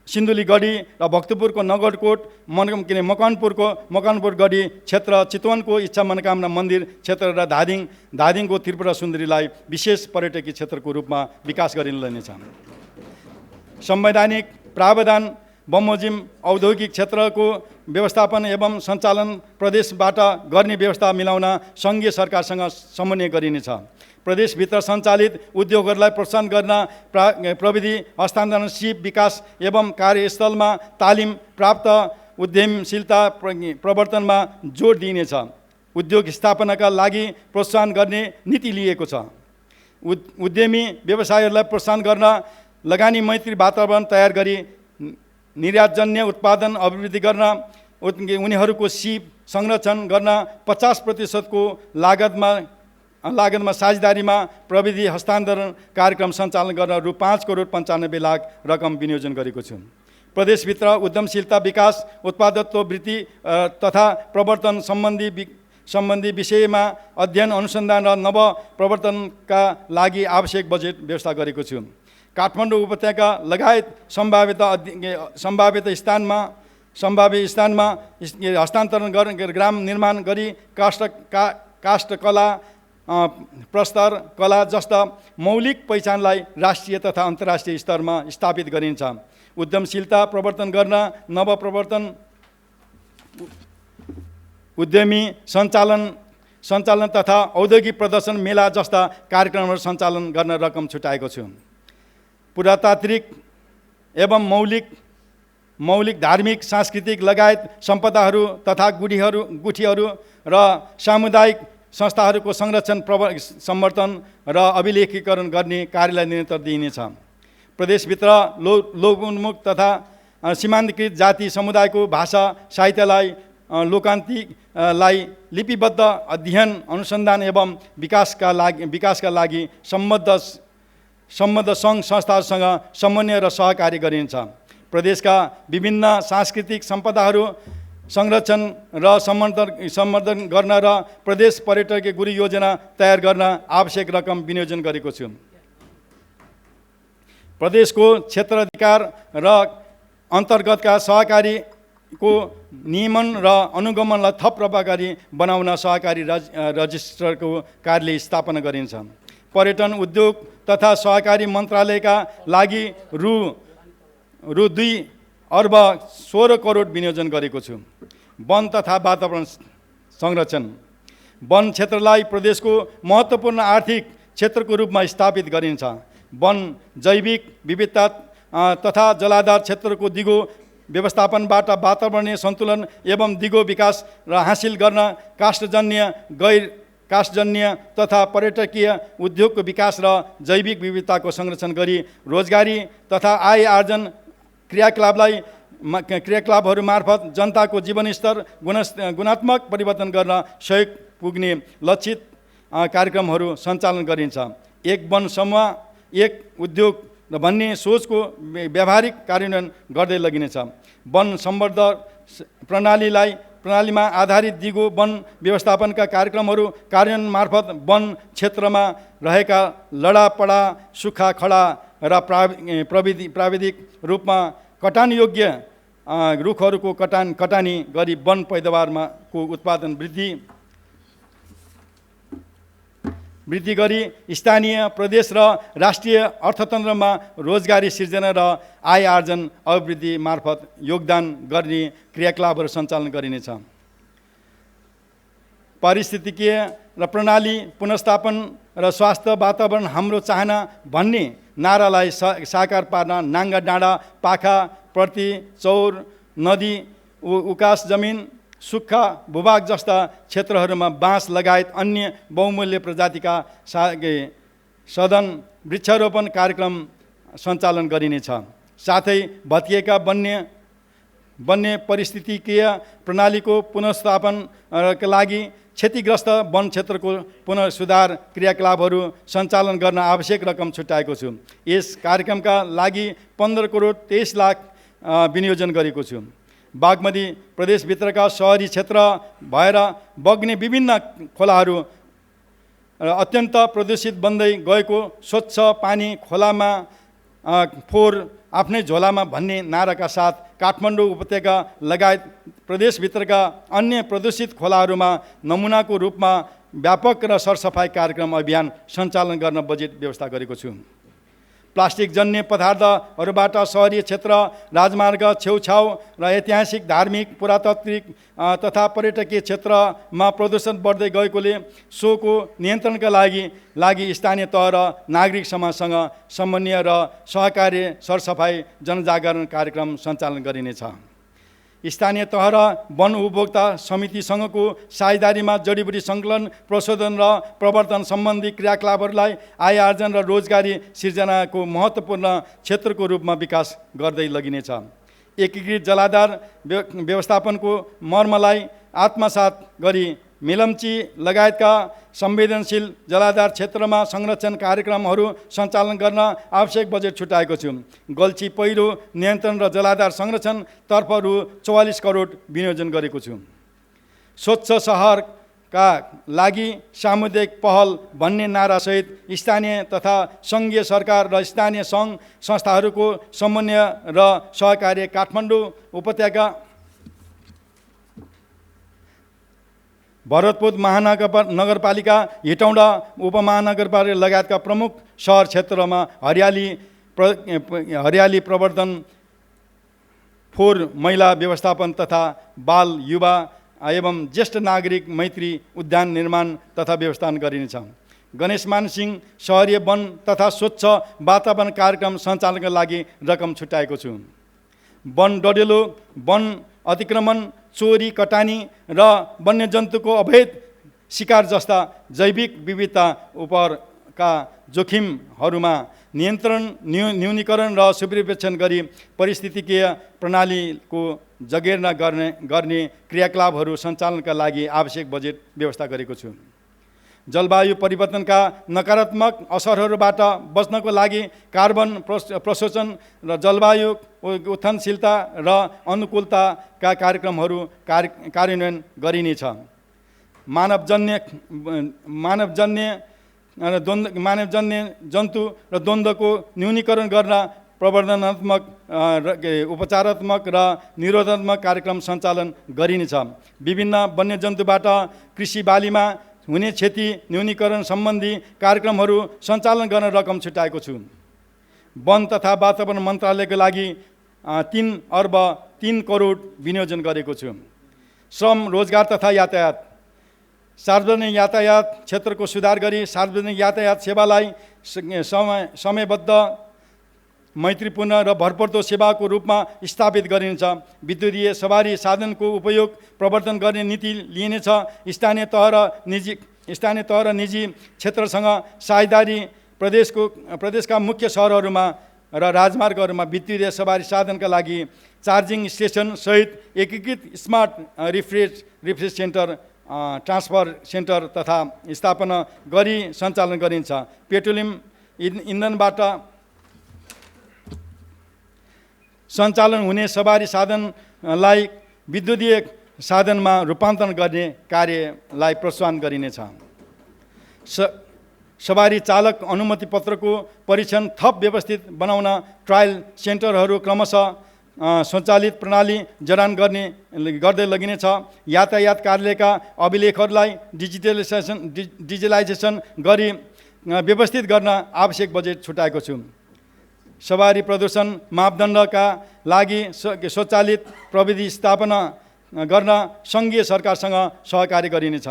सिन्धुलीगढी र भक्तपुरको नगरकोट, मकनपुर गढी क्षेत्र, चितवनको इच्छा मनोकामना मन्दिर क्षेत्र र धादिङको त्रिपुरा सुन्दरीलाई विशेष पर्यटकीय क्षेत्रको रूपमा विकास गरिनेछ। संवैधानिक प्रावधान बमोजिम औद्योगिक क्षेत्रको व्यवस्थापन एवं सञ्चालन प्रदेशबाट गर्ने व्यवस्था मिलाउन सङ्घीय सरकारसँग समन्वय गरिनेछ। प्रदेशभित्र सञ्चालित उद्योगहरूलाई प्रोत्साहन गर्न प्रविधि हस्तान्तरण, सिप विकास एवं कार्यस्थलमा तालिम प्राप्त उद्यमशीलता प्रवर्तनमा जोड दिइनेछ। उद्योग स्थापनाका लागि प्रोत्साहन गर्ने नीति लिएको छ। उद्यमी व्यवसायहरूलाई प्रोत्साहन गर्न लगानी मैत्री वातावरण तयार गरी निर्यातजन्य उत्पादन अभिवृद्धि गर्न, उनीहरूको सिप संरक्षण गर्न 50% को लागतमा साझेदारीमा प्रविधि हस्तान्तरण कार्यक्रम सञ्चालन गर्न रु 5,95,00,000 रकम विनियोजन गरेको छु। प्रदेशभित्र उद्यमशीलता विकास, उत्पादकत्व वृद्धि तथा प्रवर्तन सम्बन्धी विषयमा अध्ययन, अनुसन्धान र नव प्रवर्तनका लागि आवश्यक बजेट व्यवस्था गरेको छु। काठमाडौँ उपत्यका लगायत सम्भाव्य स्थानमा हस्तान्तरण ग्राम निर्माण गरी काष्ठ कला, प्रस्तर कला जस्ता मौलिक पहिचानलाई राष्ट्रिय तथा अन्तर्राष्ट्रिय स्तरमा स्थापित गरिन्छ। उद्यमशीलता प्रवर्तन गर्न नवप्रवर्तन उद्यमी सञ्चालन तथा औद्योगिक प्रदर्शन मेला जस्ता कार्यक्रमहरू सञ्चालन गर्न रकम छुट्याएको छु। पुरातात्विक एवं मौलिक धार्मिक सांस्कृतिक लगायत सम्पदाहरू तथा गुठीहरू र सामुदायिक संस्थाहरूको संरक्षण, सम्वर्धन र अभिलेखीकरण गर्ने कार्यलाई निरन्तर दिइनेछ। प्रदेशभित्र लोकोन्मुख तथा सीमान्तकृत जाति समुदायको भाषा साहित्यलाई लोकान्तिकलाई लिपिबद्ध अध्ययन, अनुसन्धान एवं विकासका लागि सम्बद्ध सङ्घ संस्थाहरूसँग समन्वय र सहकार्य गरिन्छ। प्रदेशका विभिन्न सांस्कृतिक सम्पदाहरू संरक्षण र सम्वर्धन गर्न र प्रदेश पर्यटकीय गुरु योजना तयार गर्न आवश्यक रकम विनियोजन गरेको छु। प्रदेशको क्षेत्राधिकार र अन्तर्गतका सहकारीको नियमन र अनुगमनलाई थप प्रभावकारी बनाउन सहकारी रजिस्ट्ररको कार्यालय स्थापना गरिन्छ। पर्यटन उद्योग तथा सहकारी मन्त्रालयका लागि रु 2,16 करोड विनियोजन गरेको छु। वन तथा वातावरण संरक्षण, वन क्षेत्रलाई प्रदेशको महत्त्वपूर्ण आर्थिक क्षेत्रको रूपमा स्थापित गरिन्छ। वन जैविक विविधता तथा जलाधार क्षेत्रको दिगो व्यवस्थापनबाट वातावरणीय सन्तुलन एवं दिगो विकास हासिल गर्न काष्ठजन्य, गैर काष्ठजन्य तथा पर्यटकीय उद्योगको विकास र जैविक विविधताको संरक्षण गरी रोजगारी तथा आय आर्जन क्रियाकलापहरू मार्फत जनताको जीवनस्तर गुणात्मक परिवर्तन गर्न सहयोग पुग्ने लक्षित कार्यक्रमहरू सञ्चालन गरिन्छ। एक वन समूह एक उद्योग भन्ने सोचको व्यावहारिक कार्यान्वयन गर्दै लगिनेछ। वन सम्बद्ध प्रणालीमा आधारित दिगो वन व्यवस्थापनका कार्यक्रमहरू कार्यान्वयन मार्फत वन क्षेत्रमा रहेका लडापडा सुक्खा खडा र प्राविधिक रूपमा कटानयोग्य रुखहरूको कटानी गरी वन पैदावारमा को उत्पादन वृद्धि गरी स्थानीय प्रदेश र राष्ट्रिय अर्थतन्त्रमा रोजगारी सिर्जना र आय आर्जन अभिवृद्धि मार्फत योगदान गर्ने क्रियाकलापहरू सञ्चालन गरिनेछ। पारिस्थितिकीय र प्रणाली पुनर्स्थापन र स्वास्थ्य वातावरण हाम्रो चाहना भन्ने नारालाई साकार पार्न नाङ्गा डाँडा पाखा प्रति चौर नदी उकास जमिन सुक्खा भूभाग जस्ता क्षेत्रहरूमा बाँस लगायत अन्य बहुमूल्य प्रजातिका सदन वृक्षारोपण कार्यक्रम सञ्चालन गरिनेछ। साथै भत्किएका वन्य पारिस्थितिकीय प्रणालीको पुनर्स्थापनका लागि क्षतिग्रस्त वन क्षेत्रको पुनर्सुधार क्रियाकलापहरू सञ्चालन गर्न आवश्यक रकम छुट्याएको छु। यस कार्यक्रमका लागि 15 करोड 23 लाख विनियोजन गरेको छु। बागमती प्रदेशभित्रका सहरी क्षेत्र भएर बग्ने विभिन्न खोलाहरू अत्यन्त प्रदूषित बन्दै गएको स्वच्छ पानी खोलामा फोहोर आफ्नै झोलामा भन्ने नाराका साथ काठमाडौँ उपत्यका लगायत प्रदेशभित्रका अन्य प्रदूषित खोलाहरूमा नमुनाको रूपमा व्यापक र सरसफाइ कार्यक्रम अभियान सञ्चालन गर्न बजेट व्यवस्था गरेको छु। प्लास्टिक जन्य पदार्थहरूबाट सहरी क्षेत्र राजमार्ग छेउछाउ र ऐतिहासिक धार्मिक पुरातात्विक तथा पर्यटकीय क्षेत्रमा प्रदूषण बढ्दै गएकोले सोको नियन्त्रणका लागि स्थानीय तह र नागरिक समाजसँग समन्वय र सहकार्य सरसफाइ जनजागरण कार्यक्रम सञ्चालन गरिनेछ। स्थानीय तह र वन उपभोक्ता समितिसँगको साझेदारीमा जडीबुटी सङ्कलन प्रशोधन र प्रवर्धन सम्बन्धी क्रियाकलापहरूलाई आय आर्जन र रोजगारी सिर्जनाको महत्त्वपूर्ण क्षेत्रको रूपमा विकास गर्दै लगिनेछ। एकीकृत जलाधार व्यवस्थापनको मर्मलाई आत्मसात गरी मेलम्ची लगायतका संवेदनशील जलाधार क्षेत्रमा संरक्षण कार्यक्रमहरू सञ्चालन गर्न आवश्यक बजेट छुट्याएको छु। गल्छी पहिरो नियन्त्रण र जलाधार संरक्षणतर्फ रु 44 करोड विनियोजन गरेको छु। स्वच्छ सहरका लागि सामुदायिक पहल भन्ने नारासहित स्थानीय तथा सङ्घीय सरकार र स्थानीय सङ्घ संस्थाहरूको समन्वय र सहकार्य काठमाडौँ उपत्यका भरतपुर महानगरपालिका हेटौँडा उपमहानगरपालिका लगायतका प्रमुख सहर क्षेत्रमा हरियाली प्रवर्धन फोहोर मैला व्यवस्थापन तथा बाल युवा एवं ज्येष्ठ नागरिक मैत्री उद्यान निर्माण तथा व्यवस्थापन गरिनेछ। गणेश मानसिंह सहरीय वन तथा स्वच्छ वातावरण कार्यक्रम सञ्चालनका लागि रकम छुट्याएको छु। वन डडेलो वन अतिक्रमण चोरी कटानी र वन्यजन्तुको अवैध शिकार जस्ता जैविक विविधता उपरका जोखिमहरूमा नियन्त्रण न्यूनीकरण र सुपरिवेक्षण गरी पारिस्थितिकीय प्रणालीको जगेर्ना गर्ने क्रियाकलापहरू सञ्चालनका लागि आवश्यक बजेट व्यवस्था गरेको छु। जलवायु परिवर्तनका नकारात्मक असरहरूबाट बच्नको लागि कार्बन प्रशोषण र जलवायु उत्थानशीलता र अनुकूलताका कार्यक्रमहरू कार्यान्वयन गरिनेछ। मानवजन्य जन्तु र द्वन्द्वको न्यूनीकरण गर्न प्रवर्धनात्मक उपचारात्मक र निरोधात्मक कार्यक्रम सञ्चालन गरिनेछ। विभिन्न वन्यजन्तुबाट कृषि बालीमा हुने क्षति न्यूनीकरण सम्बन्धी कार्यक्रमहरू सञ्चालन गर्न रकम छुट्याएको छु। वन तथा वातावरण मन्त्रालयको लागि 3 अर्ब 3 करोड विनियोजन गरेको छु। श्रम रोजगार तथा यातायात सार्वजनिक यातायात क्षेत्रको सुधार गरी सार्वजनिक यातायात सेवालाई समयबद्ध मैत्रीपूर्ण र भरपर्दो सेवाको रूपमा स्थापित गरिनेछ। विद्युतीय सवारी साधनको उपयोग प्रवर्धन गर्ने नीति लिइनेछ। स्थानीय तह र निजी क्षेत्रसँग साझेदारी प्रदेशका मुख्य सहरहरूमा र राजमार्गहरूमा विद्युतीय सवारी साधनका लागि चार्जिङ स्टेसन सहित एकीकृत smart refresh centre transfer centre तथा स्थापना गरी सञ्चालन गरिन्छ। पेट्रोलियम इन्धनबाट सञ्चालन हुने सवारी साधनलाई विद्युतीय साधनमा रूपान्तरण गर्ने कार्यलाई प्रोत्साहन गरिनेछ। सवारी चालक अनुमति पत्रको परीक्षण थप व्यवस्थित बनाउन ट्रायल सेन्टरहरू क्रमशः सञ्चालित प्रणाली जडान गर्दै लगिनेछ। यातायात कार्यालयका अभिलेखहरूलाई डिजिटलाइजेसन गरी व्यवस्थित गर्न आवश्यक बजेट छुट्याएको छु। सवारी प्रदूषण मापदण्डका लागि स्वचालित प्रविधि स्थापना गर्न सङ्घीय सरकारसँग सहकार्य गरिनेछ।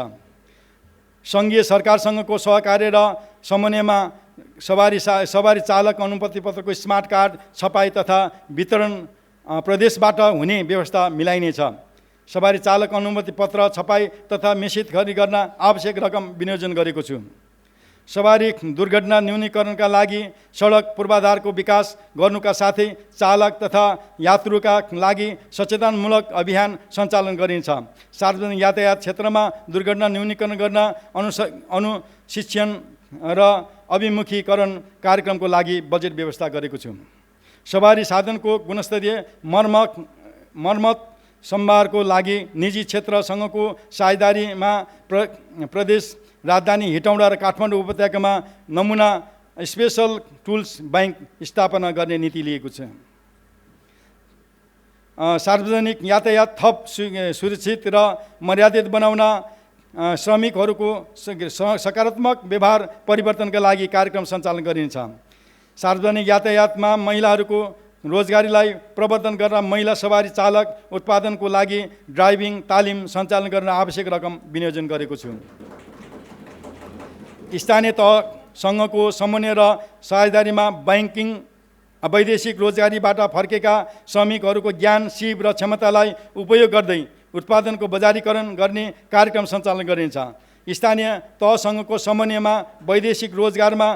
सङ्घीय सरकारसँगको सहकार्य र समन्वयमा सवारी चालक अनुमति पत्रको स्मार्ट कार्ड छपाई तथा वितरण प्रदेशबाट हुने व्यवस्था मिलाइनेछ। सवारी चालक अनुमति पत्र छपाई तथा मिश्रित खरिद गर्न आवश्यक रकम विनियोजन गरेको छु। सवारी दुर्घटना न्यूनीकरणका लागि सडक पूर्वाधारको विकास गर्नुका साथै चालक तथा यात्रुका लागि सचेतनमूलक अभियान सञ्चालन गरिन्छ। सार्वजनिक यातायात क्षेत्रमा दुर्घटना न्यूनीकरण गर्न अनुशिक्षण र अभिमुखीकरण कार्यक्रमको लागि बजेट व्यवस्था गरेको छु। सवारी साधनको गुणस्तरीय मर्मत सम्भारको लागि निजी क्षेत्रसँगको साझेदारीमा प्रदेश राजधानी हेटौँडा र काठमाडौँ उपत्यकामा नमुना स्पेसल टुल्स बैंक स्थापना गर्ने नीति लिएको छ। सार्वजनिक यातायात थप सुरक्षित र मर्यादित बनाउन श्रमिकहरूको सकारात्मक व्यवहार परिवर्तनका लागि कार्यक्रम सञ्चालन गरिन्छ। सार्वजनिक यातायातमा महिलाहरूको रोजगारीलाई प्रवर्धन गर्न महिला सवारी चालक उत्पादनको लागि ड्राइभिङ तालिम सञ्चालन गर्न आवश्यक रकम विनियोजन गरेको छु। स्थानीय तहसँगको समन्वय र साझेदारीमा ब्याङ्किङ वैदेशिक रोजगारीबाट फर्केका श्रमिकहरूको ज्ञान सिप र क्षमतालाई उपयोग गर्दै उत्पादनको बजारीकरण गर्ने कार्यक्रम सञ्चालन गरिन्छ। स्थानीय तहसँगको समन्वयमा वैदेशिक रोजगारमा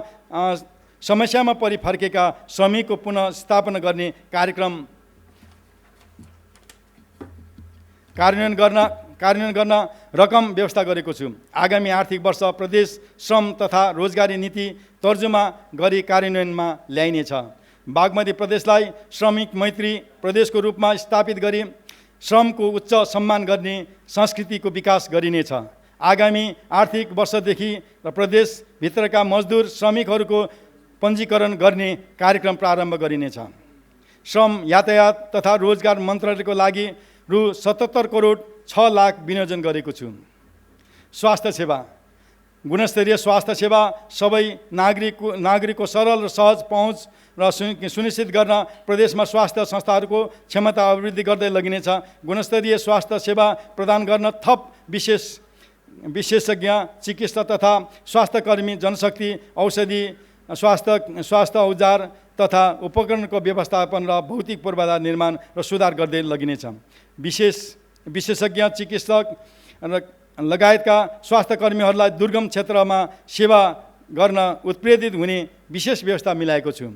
समस्यामा परि फर्केका श्रमिकको पुनः स्थापना गर्ने कार्यक्रम कार्यान्वयन गर्न रकम व्यवस्था गरेको छु। आगामी आर्थिक वर्ष प्रदेश श्रम तथा रोजगारी नीति तर्जुमा गरी कार्यान्वयनमा ल्याइनेछ। बागमती प्रदेशलाई श्रमिक मैत्री प्रदेशको रूपमा स्थापित गरी श्रमको उच्च सम्मान गर्ने संस्कृतिको विकास गरिनेछ। आगामी आर्थिक वर्षदेखि प्रदेशभित्रका मजदुर श्रमिकहरूको पञ्जीकरण गर्ने कार्यक्रम प्रारम्भ गरिनेछ। श्रम यातायात तथा रोजगार मन्त्रालयको लागि रु 77 करोड 6 लाख विनियोजन गरेको छु। स्वास्थ्य सेवा गुणस्तरीय स्वास्थ्य सेवा सबै नागरिकको सरल र सहज पहुँच र सुनिश्चित गर्न प्रदेशमा स्वास्थ्य संस्थाहरूको क्षमता अभिवृद्धि गर्दै लगिनेछ। गुणस्तरीय स्वास्थ्य सेवा प्रदान गर्न थप विशेषज्ञ चिकित्सक तथा स्वास्थ्यकर्मी जनशक्ति औषधि स्वास्थ्य औजार तथा उपकरणको व्यवस्थापन र भौतिक पूर्वाधार निर्माण र सुधार गर्दै लगिनेछ। विशेषज्ञ चिकित्सक लगायतका स्वास्थ्यकर्मीहरूलाई दुर्गम क्षेत्रमा सेवा गर्न उत्प्रेरित हुने विशेष व्यवस्था मिलाएको छु।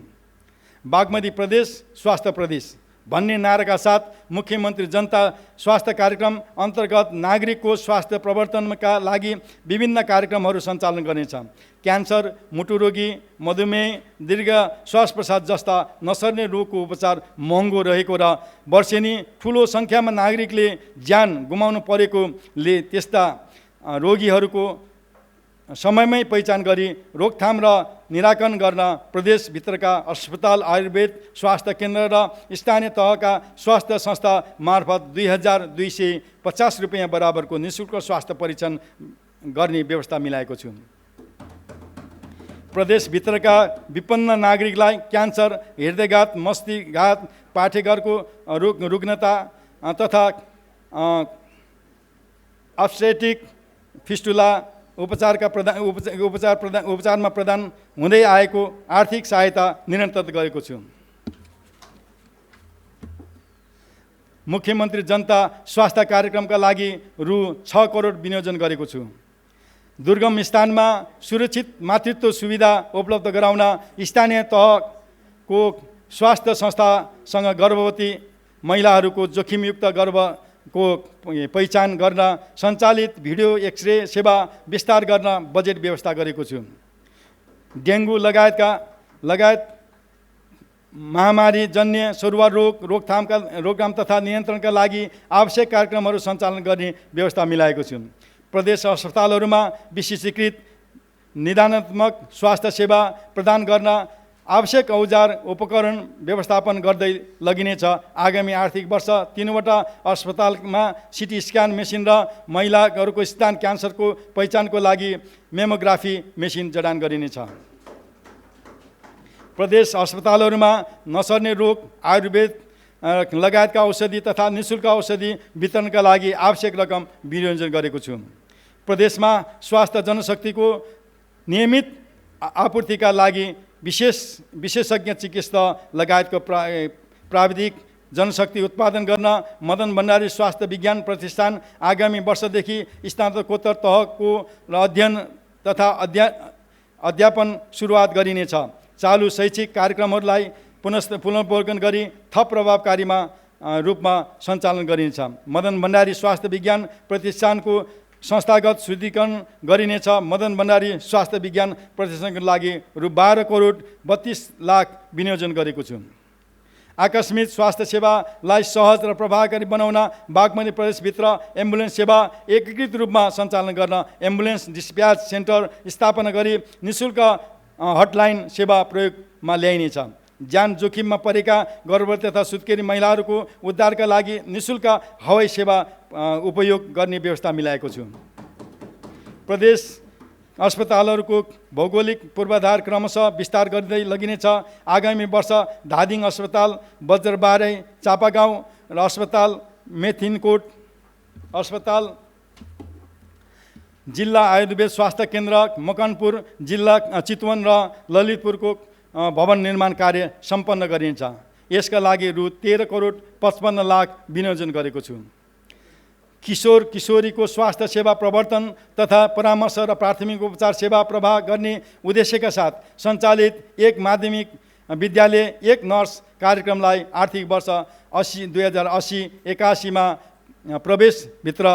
बागमती प्रदेश स्वास्थ्य प्रदेश भन्ने नाराका साथ मुख्यमन्त्री जनता स्वास्थ्य कार्यक्रम अन्तर्गत नागरिकको स्वास्थ्य प्रवर्तनका लागि विभिन्न कार्यक्रमहरू सञ्चालन गरिनेछ। क्यान्सर, मुटुरोगी, मधुमेह, दीर्घ श्वास प्रश्वास जस्ता नसर्ने रोगको उपचार महँगो रहेको र वर्षेनी ठुलो सङ्ख्यामा नागरिकले ज्यान गुमाउनु परेकोले त्यस्ता रोगीहरूको समयमै पहिचान गरी रोकथाम र निराकरण गर्न प्रदेशभित्रका अस्पताल, आयुर्वेद स्वास्थ्य केन्द्र र स्थानीय तहका स्वास्थ्य संस्था मार्फत 2250 रुपियाँ बराबरको निःशुल्क स्वास्थ्य परीक्षण गर्ने व्यवस्था मिलाएको छु। प्रदेशभित्रका विपन्न नागरिकलाई क्यान्सर, हृदयघात, मस्तिघात, पाठेघरको रुग्णता तथा अब्स्टेटिक फिस्टुला उपचारमा प्रदान हुँदै आएको आर्थिक सहायता निरन्तर गरेको छु। मुख्यमन्त्री जनता स्वास्थ्य कार्यक्रमका लागि रु 6 करोड विनियोजन गरेको छु। दुर्गम स्थानमा सुरक्षित मातृत्व सुविधा उपलब्ध गराउन स्थानीय तहको स्वास्थ्य संस्थासँग गर्भवती महिलाहरूको जोखिमयुक्त को पहिचान गर्न सञ्चालित भिडियो एक्सरे सेवा विस्तार गर्न बजेट व्यवस्था गरेको छु। डेङ्गु लगायत महामारी जन्य सरुवा रोकथाम तथा नियन्त्रणका लागि आवश्यक कार्यक्रमहरू सञ्चालन गर्ने व्यवस्था मिलाएको छु। प्रदेश अस्पतालहरूमा विशेषीकृत निदानात्मक स्वास्थ्य सेवा प्रदान गर्न आवश्यक औजार उपकरण व्यवस्थापन गर्दै लगिनेछ। आगामी आर्थिक वर्ष 3वटा अस्पतालमा सिटी स्क्यान मेसिन र महिलाहरूको स्तन क्यान्सरको पहिचानको लागि मेमोग्राफी मेसिन जडान गरिनेछ। प्रदेश अस्पतालहरूमा नसर्ने रोग, आयुर्वेद लगायतका औषधि तथा निःशुल्क औषधि वितरणका लागि आवश्यक रकम विनियोजन गरेको छु। प्रदेशमा स्वास्थ्य जनशक्तिको नियमित आपूर्तिका लागि विशेषज्ञ चिकित्सा लगायतको प्राविधिक जनशक्ति उत्पादन गर्न मदन भण्डारी स्वास्थ्य विज्ञान प्रतिष्ठान आगामी वर्षदेखि स्नातकोत्तर तहको र अध्ययन तथा अध्यापन सुरुवात गरिनेछ। चालु शैक्षिक कार्यक्रमहरूलाई पुनर्वलोकन गरी थप प्रभावकारीमा रूपमा सञ्चालन गरिनेछ। मदन भण्डारी स्वास्थ्य विज्ञान प्रतिष्ठानको संस्थागत शुद्धिकरण गरिनेछ। मदन भण्डारी स्वास्थ्य विज्ञान प्रतिष्ठानको लागि रु 12 करोड 32 लाख विनियोजन गरेको छु। आकस्मिक स्वास्थ्य सेवालाई सहज र प्रभावकारी बनाउन बागमती प्रदेशभित्र एम्बुलेन्स सेवा एकीकृत रूपमा सञ्चालन गर्न एम्बुलेन्स डिस्प्याच सेन्टर स्थापना गरी निःशुल्क हटलाइन सेवा प्रयोगमा ल्याइनेछ। ज्यान जोखिममा परेका गर्भवती तथा सुत्केरी महिलाहरूको उद्धारका लागि निःशुल्क हवाई सेवा उपयोग गर्ने व्यवस्था मिलाएको छु। प्रदेश अस्पतालहरूको भौगोलिक पूर्वाधार क्रमशः विस्तार गर्दै लगिनेछ। आगामी वर्ष धादिङ अस्पताल, बज्रबारै चापागाउँ र अस्पताल मेथिनकोट अस्पताल, जिल्ला आयुर्वेद स्वास्थ्य केन्द्र मकनपुर, जिल्ला चितवन र ललितपुरको भवन निर्माण कार्य सम्पन्न गरिन्छ। यसका लागि रु 13 करोड 55 लाख विनियोजन गरेको छु। किशोर किशोरीको स्वास्थ्य सेवा प्रवर्तन तथा परामर्श र प्राथमिक उपचार सेवा प्रवाह गर्ने उद्देश्यका साथ सञ्चालित एक माध्यमिक विद्यालय एक नर्स कार्यक्रमलाई आर्थिक वर्ष 2080-81मा प्रवेशभित्र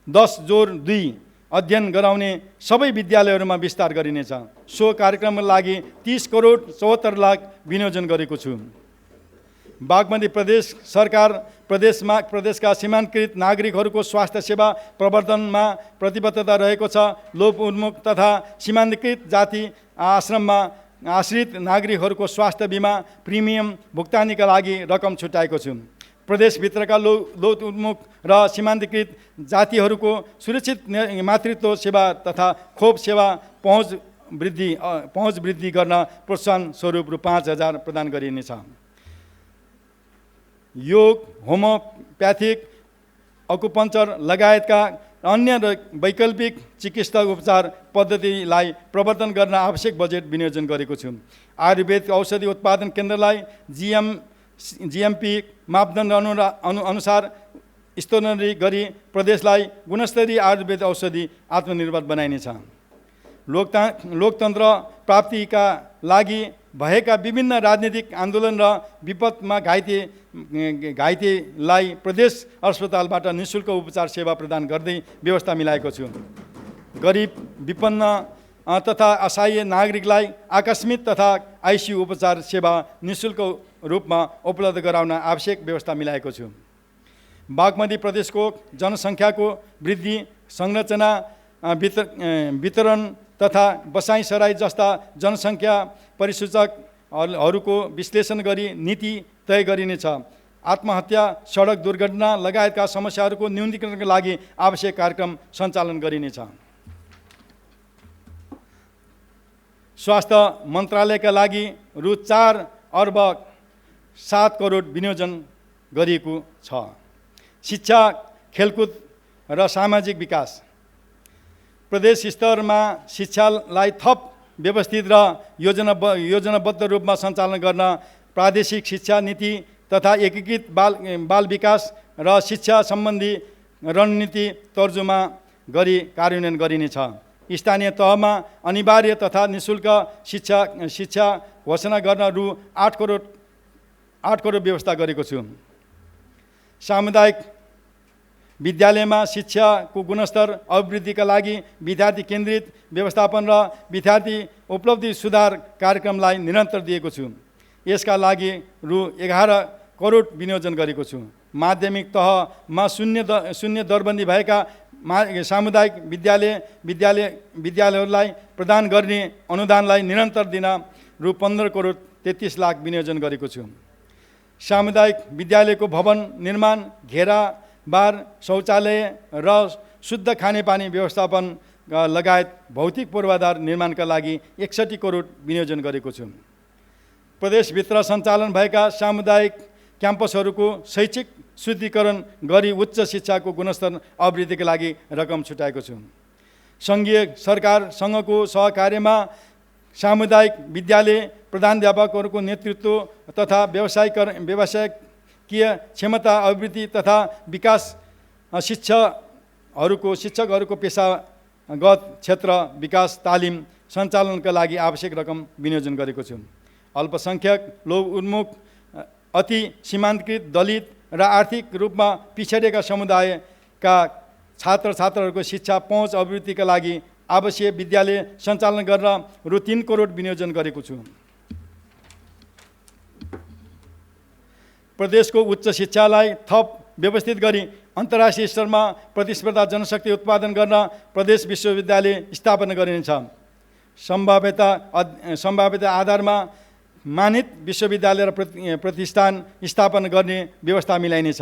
10/2 अध्ययन गराउने सबै विद्यालयहरूमा विस्तार गरिनेछ। सो कार्यक्रमका लागि 30 करोड 74 लाख विनियोजन गरेको छु। बागमती प्रदेश सरकार प्रदेशका सीमान्तकृत नागरिकहरूको स्वास्थ्य सेवा प्रवर्धनमा प्रतिबद्धता रहेको छ। लोभ उन्मुख तथा सीमान्तकृत जाति आश्रममा आश्रित नागरिकहरूको स्वास्थ्य बिमा प्रिमियम भुक्तानीका लागि रकम छुट्याएको छु। प्रदेशभित्रका लोभ उन्मुख र सीमान्तकृत जातिहरूको सुरक्षित मातृत्व सेवा तथा खोप सेवा पहुँच वृद्धि गर्न प्रोत्साहन स्वरूप रु 5,000 प्रदान गरिनेछ। योग, होमियोप्याथिक, अकुपञ्चर लगायतका अन्य वैकल्पिक चिकित्सा उपचार पद्धतिलाई प्रवर्धन गर्न आवश्यक बजेट विनियोजन गरेको छु। आयुर्वेद औषधि उत्पादन केन्द्रलाई GMP मापदण्ड अनुसार स्तरोन्नति गरी प्रदेशलाई गुणस्तरीय आयुर्वेद औषधि आत्मनिर्भर बनाइनेछ। लोकतन्त्र प्राप्तिका लागि भएका विभिन्न राजनीतिक आन्दोलन र विपदमा घाइतेलाई प्रदेश अस्पतालबाट निःशुल्क उपचार सेवा प्रदान गर्दै व्यवस्था मिलाएको छु। गरिब, विपन्न तथा असहाय नागरिकलाई आकस्मिक तथा ICU उपचार सेवा निःशुल्क रूपमा उपलब्ध गराउन आवश्यक व्यवस्था मिलाएको छु। बागमती प्रदेशको जनसङ्ख्याको वृद्धि, संरचना वितरण तथा बसाइसराई जस्ता जनसङ्ख्या परिसूचकहरूको विश्लेषण गरी नीति तय गरिनेछ। आत्महत्या, सडक दुर्घटना लगायतका समस्याहरूको न्यूनीकरणका लागि आवश्यक कार्यक्रम सञ्चालन गरिनेछ। स्वास्थ्य मन्त्रालयका लागि रु 4 अर्ब 7 करोड विनियोजन गरिएको छ। शिक्षा, खेलकुद र सामाजिक विकास। प्रदेश स्तरमा शिक्षालाई थप व्यवस्थित र योजनाबद्ध रूपमा सञ्चालन गर्न प्रादेशिक शिक्षा नीति तथा एकीकृत बाल विकास र शिक्षा सम्बन्धी रणनीति तर्जुमा गरी कार्यान्वयन गरिनेछ। स्थानीय तहमा अनिवार्य तथा निःशुल्क शिक्षा घोषणा गर्न रु 8 करोड व्यवस्था गरेको छु। सामुदायिक विद्यालयमा शिक्षाको गुणस्तर अभिवृद्धिका लागि विद्यार्थी केन्द्रित व्यवस्थापन र विद्यार्थी उपलब्धि सुधार कार्यक्रमलाई निरन्तर दिएको छु। यसका लागि रु 11 करोड विनियोजन गरेको छु। माध्यमिक तहमा शून्य दरबन्दी भएका सामुदायिक विद्यालयहरूलाई प्रदान गर्ने अनुदानलाई निरन्तर दिन रु 15 करोड 33 लाख विनियोजन गरेको छु। सामुदायिक विद्यालयको भवन निर्माण, घेराबार, शौचालय र शुद्ध खानेपानी व्यवस्थापन लगायत भौतिक पूर्वाधार निर्माणका लागि 61 करोड विनियोजन गरेको छु। प्रदेशभित्र सञ्चालन भएका सामुदायिक क्याम्पसहरूको शैक्षिक शुद्धिकरण गरी उच्च शिक्षाको गुणस्तर अभिवृद्धिका लागि रकम छुट्याएको छु। सङ्घीय सरकारसँगको सहकार्यमा सामुदायिक विद्यालय प्रधानाध्यापकहरूको नेतृत्व तथा व्यवसायिकीय क्षमता अभिवृद्धि तथा विकास, शिक्षकहरूको पेशागत क्षेत्र विकास तालिम सञ्चालनका लागि आवश्यक रकम विनियोजन गरेको छु। अल्पसङ्ख्यक, लोक उन्मुख, अति सीमान्तकृत, दलित र आर्थिक रूपमा पिछडिएका समुदायका छात्रछात्राहरूको शिक्षा पहुँच अभिवृद्धिका लागि आवश्यक विद्यालय सञ्चालन गर्न रु 3 करोड विनियोजन गरेको छु। प्रदेशको उच्च शिक्षालाई थप व्यवस्थित गरी अन्तर्राष्ट्रिय स्तरमा प्रतिस्पर्धा जनशक्ति उत्पादन गर्न प्रदेश विश्वविद्यालय स्थापना गरिनेछ। सम्भाव्यता आधारमा मानित विश्वविद्यालय र प्रतिष्ठान स्थापना गर्ने व्यवस्था मिलाइनेछ।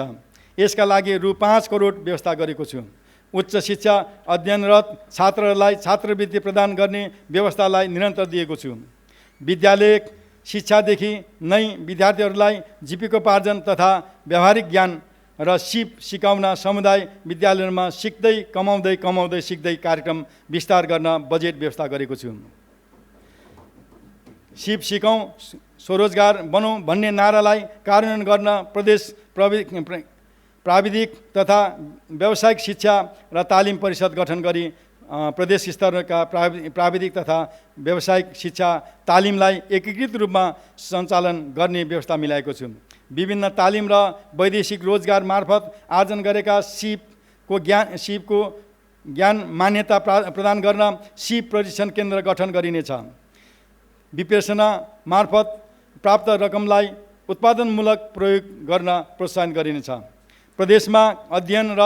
यसका लागि रु 5 करोड व्यवस्था गरेको छु। उच्च शिक्षा अध्ययनरत छात्रहरूलाई छात्रवृत्ति प्रदान गर्ने व्यवस्थालाई निरन्तर दिएको छु। विद्यालय शिक्षादेखि नै विद्यार्थीहरूलाई जीविकोपार्जन तथा व्यावहारिक ज्ञान र सिप सिकाउन समुदाय विद्यालयमा सिक्दै कमाउँदै सिक्दै कार्यक्रम विस्तार गर्न बजेट व्यवस्था गरेको छु। सिप सिकाउँ स्वरोजगार बनौँ भन्ने नारालाई कार्यान्वयन गर्न प्रदेश प्राविधिक तथा व्यावसायिक शिक्षा र तालिम परिषद गठन गरी प्रदेश स्तरका प्राविधिक तथा व्यावसायिक शिक्षा तालिमलाई एकीकृत रूपमा सञ्चालन गर्ने व्यवस्था मिलाएको छु। विभिन्न तालिम र वैदेशिक रोजगार मार्फत आर्जन गरेका सिपको ज्ञान मान्यता प्रदान गर्न सिप प्रशिक्षण केन्द्र गठन गरिनेछ। विपेषणा मार्फत प्राप्त रकमलाई उत्पादनमूलक प्रयोग गर्न प्रोत्साहन गरिनेछ। प्रदेशमा अध्ययन र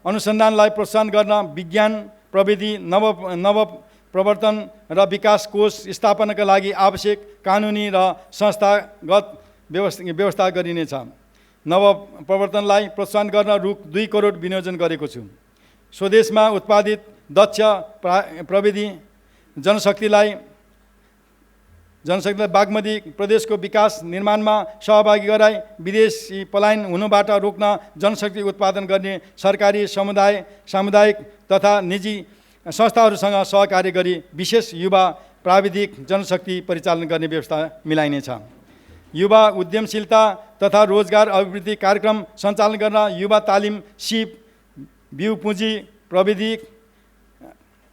अनुसन्धानलाई प्रोत्साहन गर्न विज्ञान प्रविधि नव प्रवर्तन र विकास कोष स्थापनाका लागि आवश्यक कानुनी र संस्थागत व्यवस्था गरिनेछ। नव प्रवर्तनलाई प्रोत्साहन गर्न रु 2 करोड विनियोजन गरेको छु। स्वदेशमा उत्पादित दक्ष प्रविधि जनशक्तिलाई बागमती प्रदेशको विकास निर्माणमा सहभागी गराई विदेशी पलायन हुनुबाट रोक्न जनशक्ति उत्पादन गर्ने सरकारी, सामुदायिक तथा निजी संस्थाहरूसँग सहकार्य गरी विशेष युवा प्राविधिक जनशक्ति परिचालन गर्ने व्यवस्था मिलाइनेछ। युवा उद्यमशीलता तथा रोजगार अभिवृद्धि कार्यक्रम सञ्चालन गर्न युवा तालिम, सिप, बिउ पुँजी, प्रविधि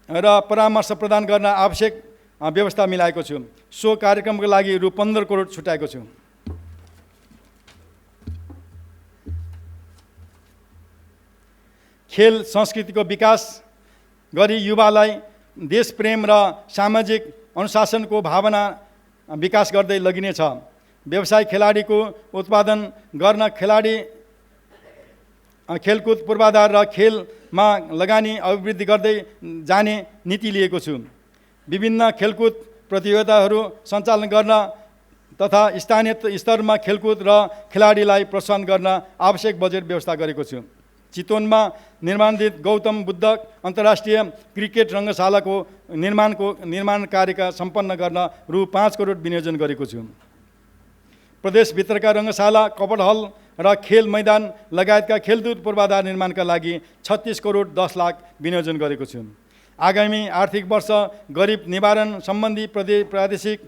र परामर्श प्रदान गर्न आवश्यक व्यवस्था मिलाएको छु। सो कार्यक्रमको लागि रु 15 करोड छुट्याएको छु। खेल संस्कृतिको विकास गरी युवालाई देशप्रेम र सामाजिक अनुशासनको भावना विकास गर्दै लगिनेछ। व्यवसाय खेलाडीको उत्पादन गर्न खेलकुद पूर्वाधार र खेलमा लगानी अभिवृद्धि गर्दै जाने नीति लिएको छु। विभिन्न खेलकुद प्रतियोगिताहरू सञ्चालन गर्न तथा स्थानीय स्तरमा खेलकुद र खेलाडीलाई प्रोत्साहन गर्न आवश्यक बजेट व्यवस्था गरेको छु। चितवनमा निर्माणित गौतम बुद्ध अन्तर्राष्ट्रिय क्रिकेट रङ्गशालाको निर्माण कार्यका सम्पन्न गर्न रु 5 करोड विनियोजन गरेको छु। प्रदेशभित्रका रङ्गशाला, कपड हल र खेल मैदान लगायतका खेलकुद पूर्वाधार निर्माणका लागि 36 करोड 10 लाख विनियोजन गरेको छु। आगामी आर्थिक वर्ष गरिब निवारण सम्बन्धी प्रादेशिक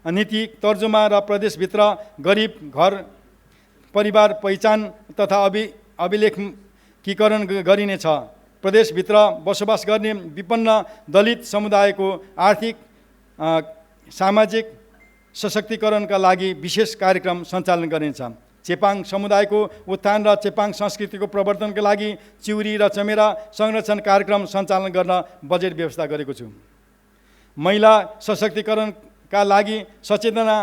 नीति तर्जुमा र प्रदेशभित्र गरिब घर परिवार पहिचान तथा अभिलेखीकरण गरिनेछ। प्रदेशभित्र बसोबास गर्ने विपन्न दलित समुदायको आर्थिक सामाजिक सशक्तिकरणका लागि विशेष कार्यक्रम सञ्चालन गरिनेछ। चेपाङ समुदायको उत्थान र चेपाङ संस्कृतिको प्रवर्धनका लागि चिउरी र चमेरा संरक्षण कार्यक्रम सञ्चालन गर्न बजेट व्यवस्था गरेको छु। महिला सशक्तिकरणका लागि सचेतना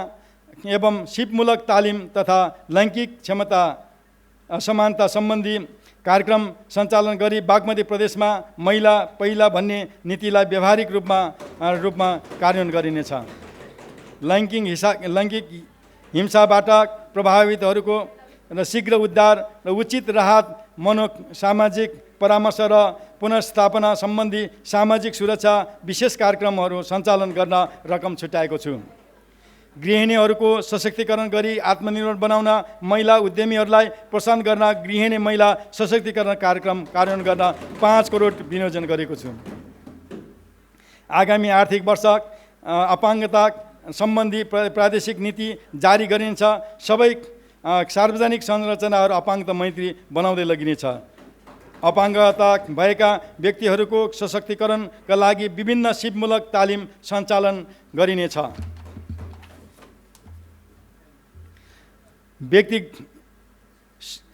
एवं सिपमूलक तालिम तथा लैङ्गिक क्षमता समानता सम्बन्धी कार्यक्रम सञ्चालन गरी बागमती प्रदेशमा महिला पहिला भन्ने नीतिलाई व्यावहारिक रूपमा कार्यान्वयन गरिनेछ। लैङ्गिक हिंसाबाट प्रभावितहरूको र शीघ्र उद्धार र उचित राहत मनोसामाजिक परामर्श र पुनर्स्थापना सम्बन्धी सामाजिक सुरक्षा विशेष कार्यक्रमहरू सञ्चालन गर्न रकम छुट्याएको छु। गृहिणीहरूको सशक्तिकरण गरी आत्मनिर्भर बनाउन महिला उद्यमीहरूलाई प्रोत्साहन गर्न गृहिणी महिला सशक्तिकरण कार्यक्रम कार्यान्वयन गर्न 5 करोड विनियोजन गरेको छु। आगामी आर्थिक वर्ष अपाङ्गता सम्बन्धी प्रादेशिक नीति जारी गरिन्छ। सबै सार्वजनिक संरचनाहरू अपाङ्गता मैत्री बनाउँदै लगिनेछ। अपाङ्गता भएका व्यक्तिहरूको सशक्तिकरणका लागि विभिन्न सिपमूलक तालिम सञ्चालन गरिनेछ।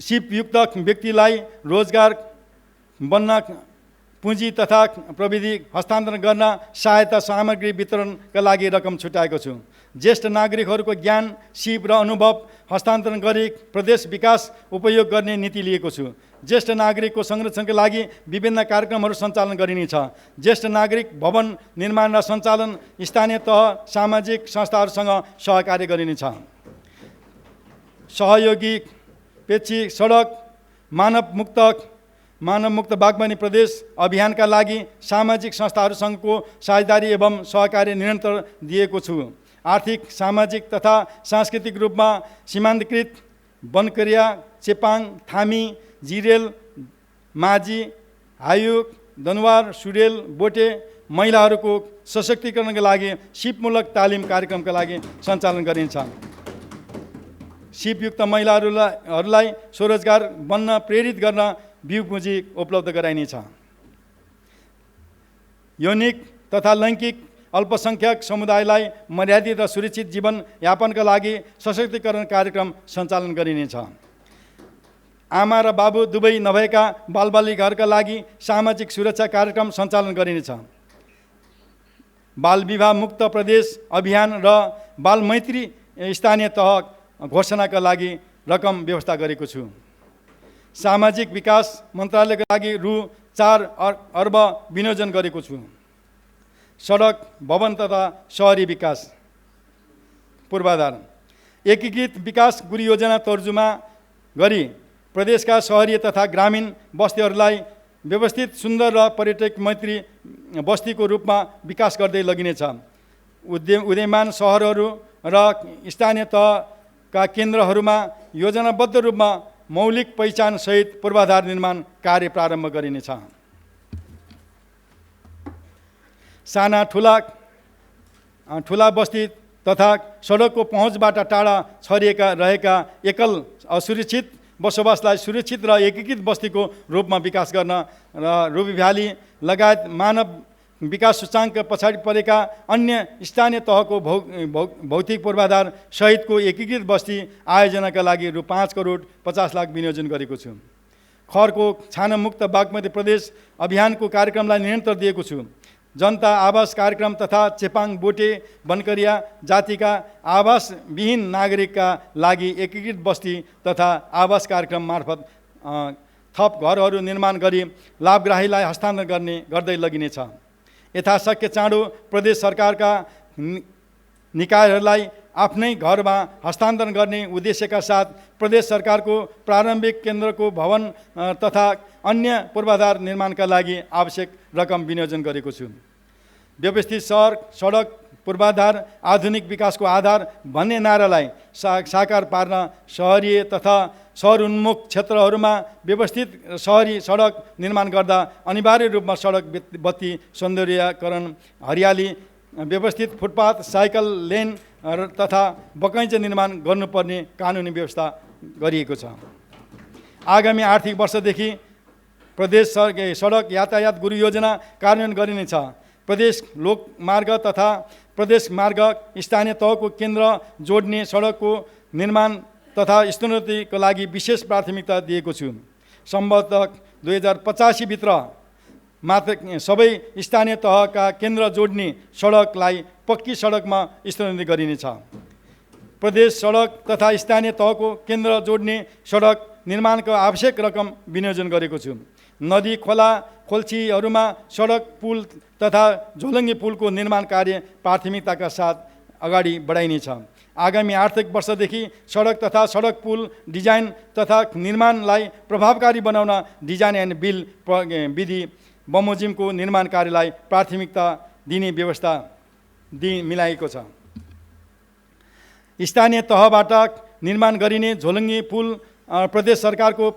सिपयुक्त व्यक्तिलाई रोजगार बन्न पुँजी तथा प्रविधि हस्तान्तरण गर्न सहायता सामग्री वितरणका लागि रकम छुट्याएको छु। ज्येष्ठ नागरिकहरूको ज्ञान सिप र अनुभव हस्तान्तरण गरी प्रदेश विकास उपयोग गर्ने नीति लिएको छु। ज्येष्ठ नागरिकको संरक्षणका लागि विभिन्न कार्यक्रमहरू सञ्चालन गरिनेछ। ज्येष्ठ नागरिक भवन निर्माण र सञ्चालन स्थानीय तह सामाजिक संस्थाहरूसँग सहकार्य गरिनेछ। सहयोगी पेची सडक मानवमुक्त बागवानी प्रदेश अभियानका लागि सामाजिक संस्थाहरूसँगको साझेदारी एवं सहकार्य निरन्तर दिएको छु। आर्थिक सामाजिक तथा सांस्कृतिक रूपमा सीमान्तकृत बनकरिया चेपाङ थामी जिरेल माझी हायुक दनुवार सुरेल बोटे महिलाहरूको सशक्तिकरणका लागि सिपमूलक तालिम कार्यक्रमका लागि सञ्चालन गरिन्छ। सिपयुक्त महिलाहरूलाई स्वरोजगार बन्न प्रेरित गर्न बिउ पुँजी उपलब्ध गराइनेछ। यौनिक तथा लैङ्गिक अल्पसङ्ख्यक समुदायलाई मर्यादित र सुरक्षित जीवनयापनका लागि सशक्तिकरण कार्यक्रम सञ्चालन गरिनेछ। आमा र बाबु दुवै नभएका बालबालिकाहरूका लागि सामाजिक सुरक्षा कार्यक्रम सञ्चालन गरिनेछ। बालविवाह मुक्त प्रदेश अभियान र बालमैत्री स्थानीय तह घोषणाका लागि रकम व्यवस्था गरेको छु। सामाजिक विकास मन्त्रालयका लागि रु 4 अर्ब विनियोजन गरेको छु। सडक भवन तथा सहरी विकास पूर्वाधार एकीकृत विकास गुरु योजना तर्जुमा गरी प्रदेशका सहरी तथा ग्रामीण बस्तीहरूलाई व्यवस्थित सुन्दर र पर्यटक मैत्री बस्तीको रूपमा विकास गर्दै लगिनेछ। उदयमान सहरहरू र स्थानीय तहका केन्द्रहरूमा योजनाबद्ध रूपमा मौलिक पहिचानसहित पूर्वाधार निर्माण कार्य प्रारम्भ गरिनेछ। साना ठुला बस्ती तथा सडकको पहुँचबाट टाढा छरिएका रहेका एकल असुरक्षित बसोबासलाई सुरक्षित र एकीकृत बस्तीको रूपमा विकास गर्न र रुबी भ्याली लगायत मानव विकास सूचाङ्क पछाडि परेका अन्य स्थानीय तहको भौतिक पूर्वाधार सहितको एकीकृत बस्ती आयोजनाका लागि रु 5 करोड 50 लाख विनियोजन गरेको छु। खरको छानामुक्त बागमती प्रदेश अभियानको कार्यक्रमलाई निरन्तर दिएको छु। जनता आवास कार्यक्रम तथा चेपाङ बोटे बनकरिया जातिका आवासविहीन नागरिकका लागि एकीकृत बस्ती तथा आवास कार्यक्रम मार्फत थप घरहरू निर्माण गरी लाभग्राहीलाई हस्तान्तरण गर्दै लगिनेछ। यथाशक्य चाँडो प्रदेश सरकारका निकायहरूलाई आफ्नै घरमा हस्तान्तरण गर्ने उद्देश्यका साथ प्रदेश सरकारको प्रारम्भिक केन्द्रको भवन तथा अन्य पूर्वाधार निर्माणका लागि आवश्यक रकम विनियोजन गरेको छु। व्यवस्थित सहर सडक पूर्वाधार आधुनिक विकासको आधार भन्ने नारालाई साकार पार्न सहरीय तथा सहरोन्मुख क्षेत्रहरूमा व्यवस्थित सहरी सडक निर्माण गर्दा अनिवार्य रूपमा सडक बत्ती सौन्दर्यकरण हरियाली व्यवस्थित फुटपाथ साइकल लेन तथा बगैँचा निर्माण गर्नुपर्ने कानुनी व्यवस्था गरिएको छ। आगामी आर्थिक वर्षदेखि प्रदेश सडक यातायात गुरु योजना कार्यान्वयन गरिनेछ। प्रदेश लोकमार्ग तथा प्रदेश मार्ग स्थानीय तहको केन्द्र जोड्ने सडकको निर्माण तथा स्तरोन्नतिको लागि विशेष प्राथमिकता दिएको छु। सम्भवतः 2085 भित्र मात्र सबै स्थानीय तहका केन्द्र जोड्ने सडकलाई पक्की सडकमा स्तरोन्नति गरिनेछ। प्रदेश सडक तथा स्थानीय तहको केन्द्र जोड्ने सडक निर्माणको आवश्यक रकम विनियोजन गरेको छु। नदी खोला खोल्छीहरूमा सडक पुल तथा झोलङ्गी पुलको निर्माण कार्य प्राथमिकताका साथ अगाडि बढाइनेछ। आगामी आर्थिक वर्षदेखि सडक तथा सडक पुल डिजाइन तथा निर्माणलाई प्रभावकारी बनाउन डिजाइन एन्ड बिल्ड विधि बमोजिमको निर्माण कार्यलाई प्राथमिकता दिने व्यवस्था मिलाएको छ। स्थानीय तहबाट निर्माण गरिने झोलङ्गी पुल प्रदेश सरकारको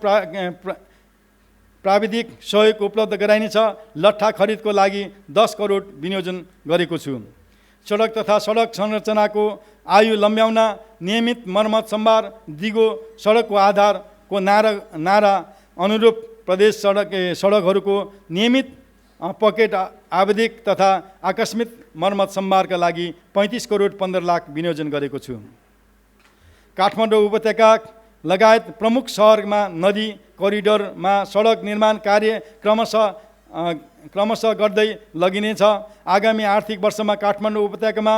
प्राविधिक सहयोग उपलब्ध गराइनेछ। लट्ठा खरिदको लागि 10 करोड विनियोजन गरेको छु। सडक तथा सडक संरचनाको आयु लम्ब्याउन नियमित मर्मत सम्भार दिगो सडकको आधारको नारा अनुरूप प्रदेश सडकहरूको नियमित पकेट आवधिक तथा आकस्मिक मर्मत सम्भारका लागि 35 करोड 15 लाख विनियोजन गरेको छु। काठमाडौँ उपत्यका लगायत प्रमुख सहरमा नदी करिडोरमा सडक निर्माण कार्य क्रमशः गर्दै लगिनेछ। आगामी आर्थिक वर्षमा काठमाडौँ उपत्यकामा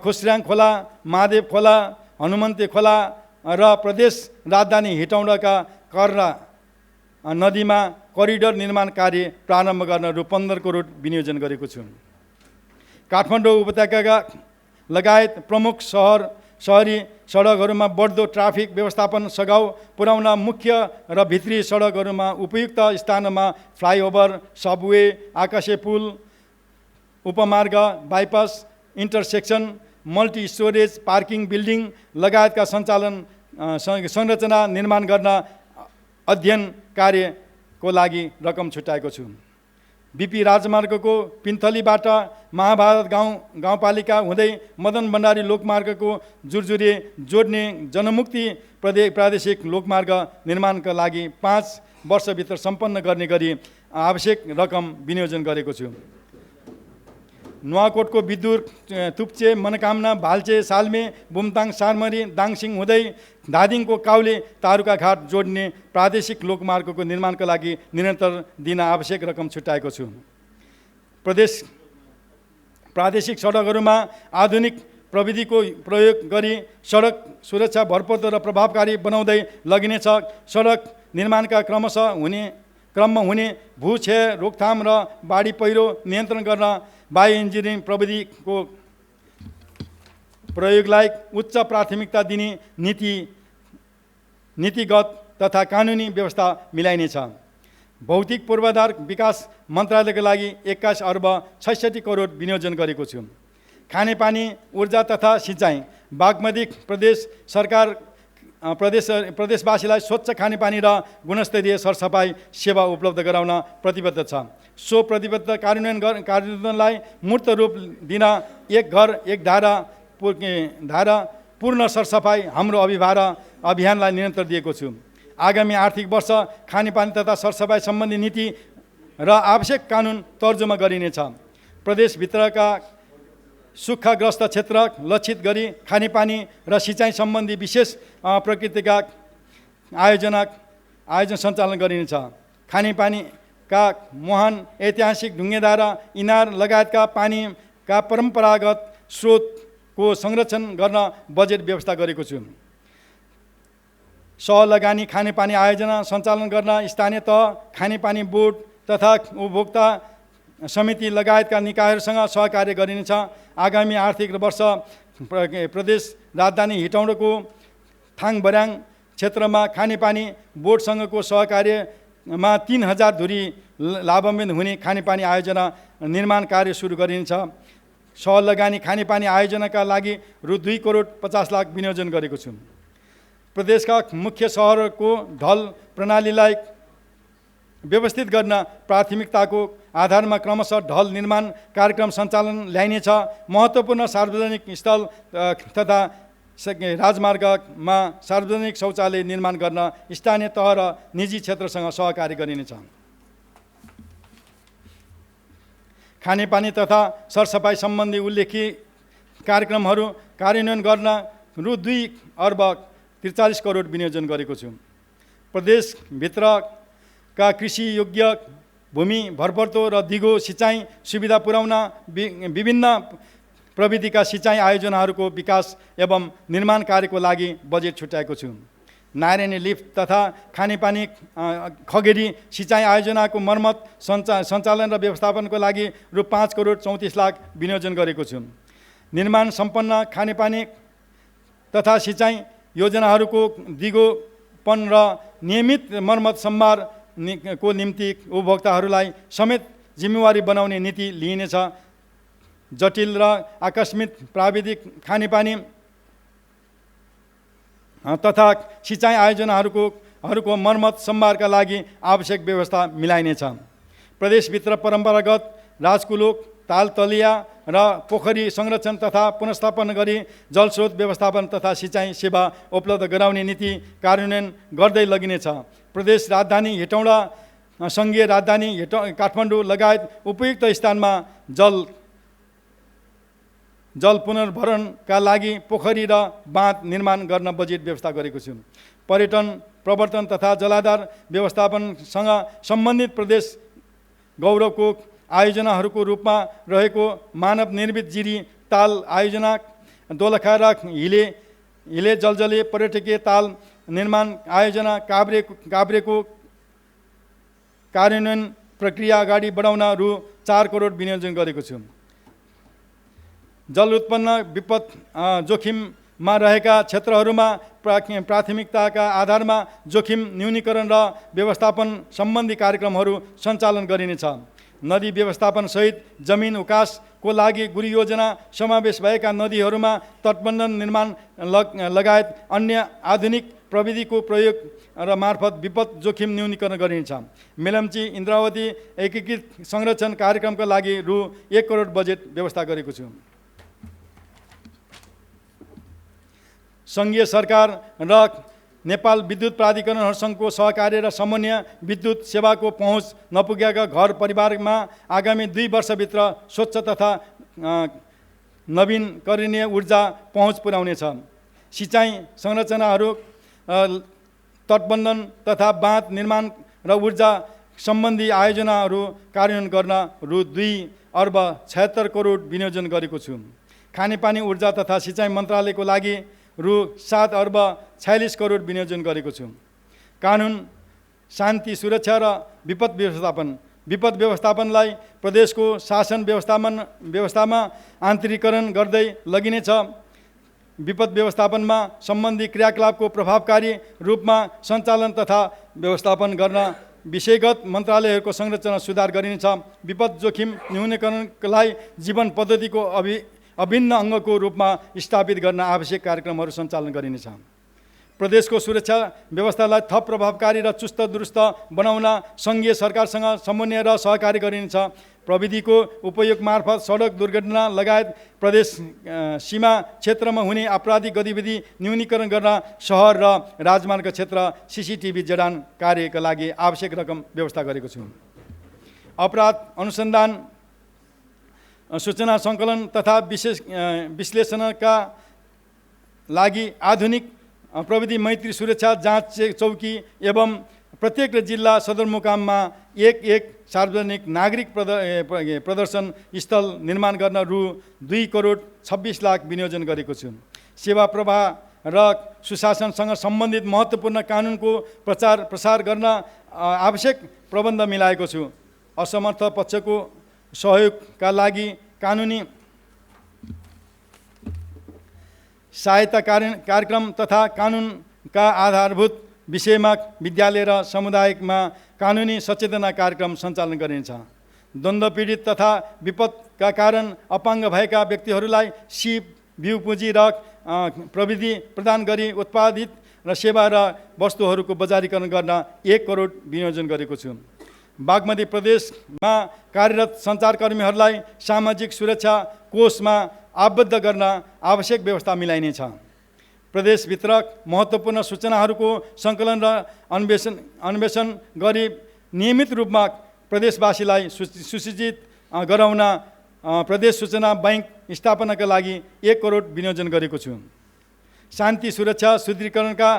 खुस्र्याङ खोला, महादेव खोला, हनुमन्ते खोला र प्रदेश राजधानी हेटौँडाका कर्रा नदीमा करिडोर निर्माण कार्य प्रारम्भ गर्न रु 15 करोड विनियोजन गरेको छु। काठमाडौँ उपत्यकाका लगायत प्रमुख सहरी सडकहरूमा बढ्दो ट्राफिक व्यवस्थापन सघाउ पुर्याउन मुख्य र भित्री सडकहरूमा उपयुक्त स्थानमा फ्लाइओभर, सबवे, आकाशे पुल, उपमार्ग, bypass, intersection, multi storage parking building लगायतका संरचना निर्माण गर्न अध्ययन कार्यको लागि रकम छुट्याएको छु। बिपी राजमार्गको पिन्थलीबाट महाभारत गाउँपालिका हुँदै मदन भण्डारी लोकमार्गको जुरजुरे जोड्ने जनमुक्ति प्रादेशिक लोकमार्ग निर्माणका लागि 5 वर्षभित्र सम्पन्न गर्ने गरी आवश्यक रकम विनियोजन गरेको छु। नुवाकोटको विद्युत तुप्चे, मनोकामना, भाल्चे, साल्मे, बुमताङ, सारमरी, दाङसिङ हुँदै धादिङको काउले तारुका घाट जोड्ने प्रादेशिक लोकमार्गको निर्माणका लागि निरन्तर दिन आवश्यक रकम छुट्याएको छु। प्रादेशिक सडकहरूमा आधुनिक प्रविधिको प्रयोग गरी सडक सुरक्षा भरपर्दो र प्रभावकारी बनाउँदै लगिनेछ। सडक निर्माणका क्रममा हुने भूक्षय रोकथाम र बाढी पहिरो नियन्त्रण गर्न बायो इन्जिनियरिङ प्रविधिको प्रयोगलाई उच्च प्राथमिकता दिने नीतिगत तथा कानुनी व्यवस्था मिलाइनेछ। भौतिक पूर्वाधार विकास मन्त्रालयका लागि 21 अर्ब 66 करोड विनियोजन गरेको छु। खानेपानी, ऊर्जा तथा सिँचाइ बागमती प्रदेश सरकार प्रदेशवासीलाई स्वच्छ खानेपानी र गुणस्तरीय सरसफाइ सेवा उपलब्ध गराउन प्रतिबद्ध छ। सो प्रतिबद्ध कार्यान्वयनलाई मूर्त रूप दिन एक घर एक धारा पूर्ण सरसफाइ हाम्रो अभियानलाई निरन्तर दिएको छु। आगामी आर्थिक वर्ष खानेपानी तथा सरसफाइ सम्बन्धी नीति र आवश्यक कानुन तर्जुमा गरिनेछ। प्रदेशभित्रका सुक्खाग्रस्त क्षेत्र लक्षित गरी खानेपानी र सिँचाइ सम्बन्धी विशेष प्रकृतिका आयोजन सञ्चालन गरिनेछ। खानेपानीका मुहान, ऐतिहासिक ढुङ्गेधारा, इनार लगायतका पानीका परम्परागत स्रोतको संरक्षण गर्न बजेट व्यवस्था गरेको छु। सहलगानी खानेपानी आयोजना सञ्चालन गर्न स्थानीय तह, खानेपानी बोर्ड तथा उपभोक्ता समिति लगायतका निकायहरूसँग सहकार्य गरिनेछ। आगामी आर्थिक वर्ष प्रदेश राजधानी हेटौँडाको थाङबर्याङ क्षेत्रमा खानेपानी बोर्डसँगको सहकार्यमा 3000 धुरी लाभान्वित हुने खानेपानी आयोजना निर्माण कार्य सुरु गरिनेछ। सहलगानी खानेपानी आयोजनाका लागि रु 2 करोड 50 लाख विनियोजन गरेको छु। प्रदेशका मुख्य सहरको ढल प्रणालीलाई व्यवस्थित गर्न प्राथमिकताको आधारमा क्रमशः ढल निर्माण कार्यक्रम सञ्चालन ल्याइनेछ। महत्त्वपूर्ण सार्वजनिक स्थल तथा राजमार्गमा सार्वजनिक शौचालय निर्माण गर्न स्थानीय तह र निजी क्षेत्रसँग सहकार्य गरिनेछ। खानेपानी तथा सरसफाइ सम्बन्धी उल्लेखित कार्यक्रमहरू कार्यान्वयन गर्न रु 2 अर्ब 43 करोड विनियोजन गरेको छु। प्रदेशभित्रका कृषि योग्य भूमि भरपर्दो र दिगो सिँचाइ सुविधा पुर्याउन विभिन्न प्रविधिका सिँचाइ आयोजनाहरूको विकास एवं निर्माण कार्यको लागि बजेट छुट्याएको छु। नारायणी लिफ्ट तथा खानेपानी खगेरी सिँचाइ आयोजनाको मर्मत सञ्चालन र व्यवस्थापनको लागि रु 5 करोड 34 लाख विनियोजन गरेको छु। निर्माण सम्पन्न खानेपानी तथा सिँचाइ योजनाहरूको दिगोपन र नियमित मर्मत सम्भारको निम्ति उपभोक्ताहरूलाई समेत जिम्मेवारी बनाउने नीति लिइनेछ। जटिल र आकस्मिक प्राविधिक खानेपानी तथा सिँचाइ आयोजनाहरूको मर्मत सम्भारका लागि आवश्यक व्यवस्था मिलाइनेछ। प्रदेशभित्र परम्परागत राजकुलोक, ताल तलिया र पोखरी संरक्षण तथा पुनर्स्थापन गरी जलस्रोत व्यवस्थापन तथा सिँचाइ सेवा उपलब्ध गराउने नीति कार्यान्वयन गर्दै लगिनेछ। प्रदेश राजधानी हेटौँडा, सङ्घीय राजधानी काठमाडौँ लगायत उपयुक्त स्थानमा जल पुनर्भरणका लागि पोखरी र बाँध निर्माण गर्न बजेट व्यवस्था गरेको छु। पर्यटन प्रवर्तन तथा जलाधार व्यवस्थापनसँग सम्बन्धित प्रदेश गौरवको आयोजनाहरूको रूपमा रहेको मानव निर्मित जिरी ताल आयोजना, दोलखा र हिले जलजले पर्यटकीय ताल निर्माण आयोजना, काभ्रेको कार्यान्वयन प्रक्रिया अगाडि बढाउन रु 4 करोड विनियोजन गरेको छु। जल उत्पन्न विपद जोखिममा रहेका क्षेत्रहरूमा प्राथमिकताका आधारमा जोखिम न्यूनीकरण र व्यवस्थापन सम्बन्धी कार्यक्रमहरू सञ्चालन गरिनेछ। नदी व्यवस्थापनसहित जमिन उकासको लागि गुरी योजना समावेश भएका नदीहरूमा तटबन्धन निर्माण लगायत अन्य आधुनिक प्रविधिको प्रयोग र मार्फत विपद जोखिम न्यूनीकरण गरिनेछ। मेलम्ची इन्द्रावती एकीकृत संरक्षण कार्यक्रमका लागि रु 1 करोड बजेट व्यवस्था गरेको छु। सङ्घीय सरकार र नेपाल विद्युत प्राधिकरणहरूसँगको सहकार्य र समन्वय विद्युत सेवाको पहुँच नपुगेका घर परिवारमा आगामी 2 वर्षभित्र स्वच्छ तथा नवीकरणीय ऊर्जा पहुँच पुर्याउनेछ। सिँचाइ संरचनाहरू, तटबन्धन तथा बाँध निर्माण र ऊर्जा सम्बन्धी आयोजनाहरू कार्यान्वयन गर्न रु 2 अर्ब 76 करोड विनियोजन गरेको छु। खानेपानी ऊर्जा तथा सिँचाइ मन्त्रालयको लागि रु 7 अर्ब 46 करोड विनियोजन गरेको छु। कानुन, शान्ति, सुरक्षा र विपद व्यवस्थापनलाई प्रदेशको शासन व्यवस्थामा आन्तरिकरण गर्दै लगिनेछ। विपद व्यवस्थापनमा सम्बन्धी क्रियाकलापको प्रभावकारी रूपमा सञ्चालन तथा व्यवस्थापन गर्न विषयगत मन्त्रालयहरूको संरचना सुधार गरिनेछ। विपद जोखिम न्यूनीकरणलाई जीवन पद्धतिको अभिन्न अङ्गको रूपमा स्थापित गर्न आवश्यक कार्यक्रमहरू सञ्चालन गरिनेछ। प्रदेशको सुरक्षा व्यवस्थालाई थप प्रभावकारी र चुस्त दुरुस्त बनाउन सङ्घीय सरकारसँग समन्वय र सहकारी गरिनेछ। प्रविधिको उपयोग मार्फत सडक दुर्घटना लगायत प्रदेश सीमा क्षेत्रमा हुने आपराधिक गतिविधि न्यूनीकरण गर्न सहर र राजमार्ग क्षेत्र CCTV जडान कार्यका लागि आवश्यक रकम व्यवस्था गरेको छु। अपराध अनुसन्धान, सूचना सङ्कलन तथा विश्लेषणका लागि आधुनिक प्रविधि मैत्री सुरक्षा जाँच चौकी एवं प्रत्येक जिल्ला सदरमुकाममा एक सार्वजनिक नागरिक प्रदर्शन स्थल निर्माण गर्न रु 2 करोड 26 लाख विनियोजन गरेको छु। सेवा प्रवाह र सुशासनसँग सम्बन्धित महत्त्वपूर्ण कानुनको प्रचार प्रसार गर्न आवश्यक प्रबन्ध मिलाएको छु। असमर्थ पक्षको सहयोगका लागि कानुनी सहायता कार्यक्रम तथा कानुनका आधारभूत विषयमा विद्यालय र समुदायमा कानुनी सचेतना कार्यक्रम सञ्चालन गरिनेछ। द्वन्द्व पीडित तथा विपदका कारण अपाङ्ग भएका व्यक्तिहरूलाई सिप, बिउ पुँजी र प्रविधि प्रदान गरी उत्पादित र सेवा र वस्तुहरूको बजारीकरण गर्न 1 करोड विनियोजन गरेको छु। बागमती प्रदेशमा कार्यरत सञ्चारकर्मीहरूलाई सामाजिक सुरक्षा कोषमा आबद्ध गर्न आवश्यक व्यवस्था मिलाइनेछ। प्रदेशभित्र महत्त्वपूर्ण सूचनाहरूको सङ्कलन र अन्वेषण गरी नियमित रूपमा प्रदेशवासीलाई सूचित गराउन प्रदेश सूचना बैंक स्थापनाका लागि 1 करोड विनियोजन गरेको छु। शान्ति सुरक्षा सुदृढीकरणका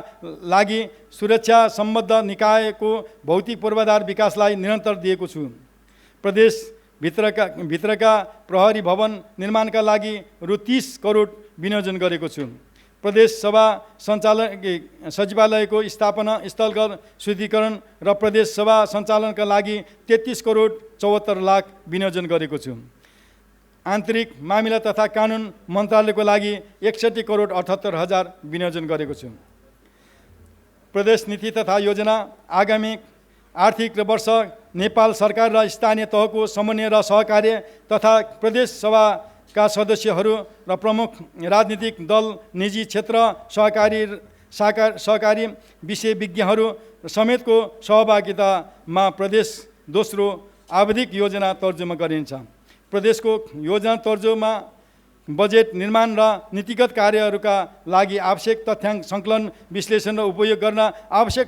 लागि सुरक्षा सम्बद्ध निकायको भौतिक पूर्वाधार विकासलाई निरन्तर दिएको छु। प्रदेशभित्रका प्रहरी भवन निर्माणका लागि रु 30 करोड विनियोजन गरेको छु। प्रदेश सभा सचिवालयको स्थापना स्थलगत शुद्धिकरण र प्रदेश सभा सञ्चालनका लागि 33 करोड 74 लाख विनियोजन गरेको छु। आन्तरिक मामिला तथा कानुन मन्त्रालयको लागि 61 करोड 78 हजार विनियोजन गरेको छु। प्रदेश नीति तथा योजना आगामी आर्थिक वर्ष नेपाल सरकार र स्थानीय तहको समन्वय र सहकार्य तथा प्रदेश सभाका सदस्यहरू र प्रमुख राजनीतिक दल, निजी क्षेत्र, सहकारी विषयविज्ञहरू समेतको सहभागितामा प्रदेश दोस्रो आवधिक योजना तर्जुमा गरिन्छ। प्रदेशको योजना तर्जुमा बजेट निर्माण र नीतिगत कार्यहरूका लागि आवश्यक तथ्याङ्क सङ्कलन, विश्लेषण र उपयोग गर्न आवश्यक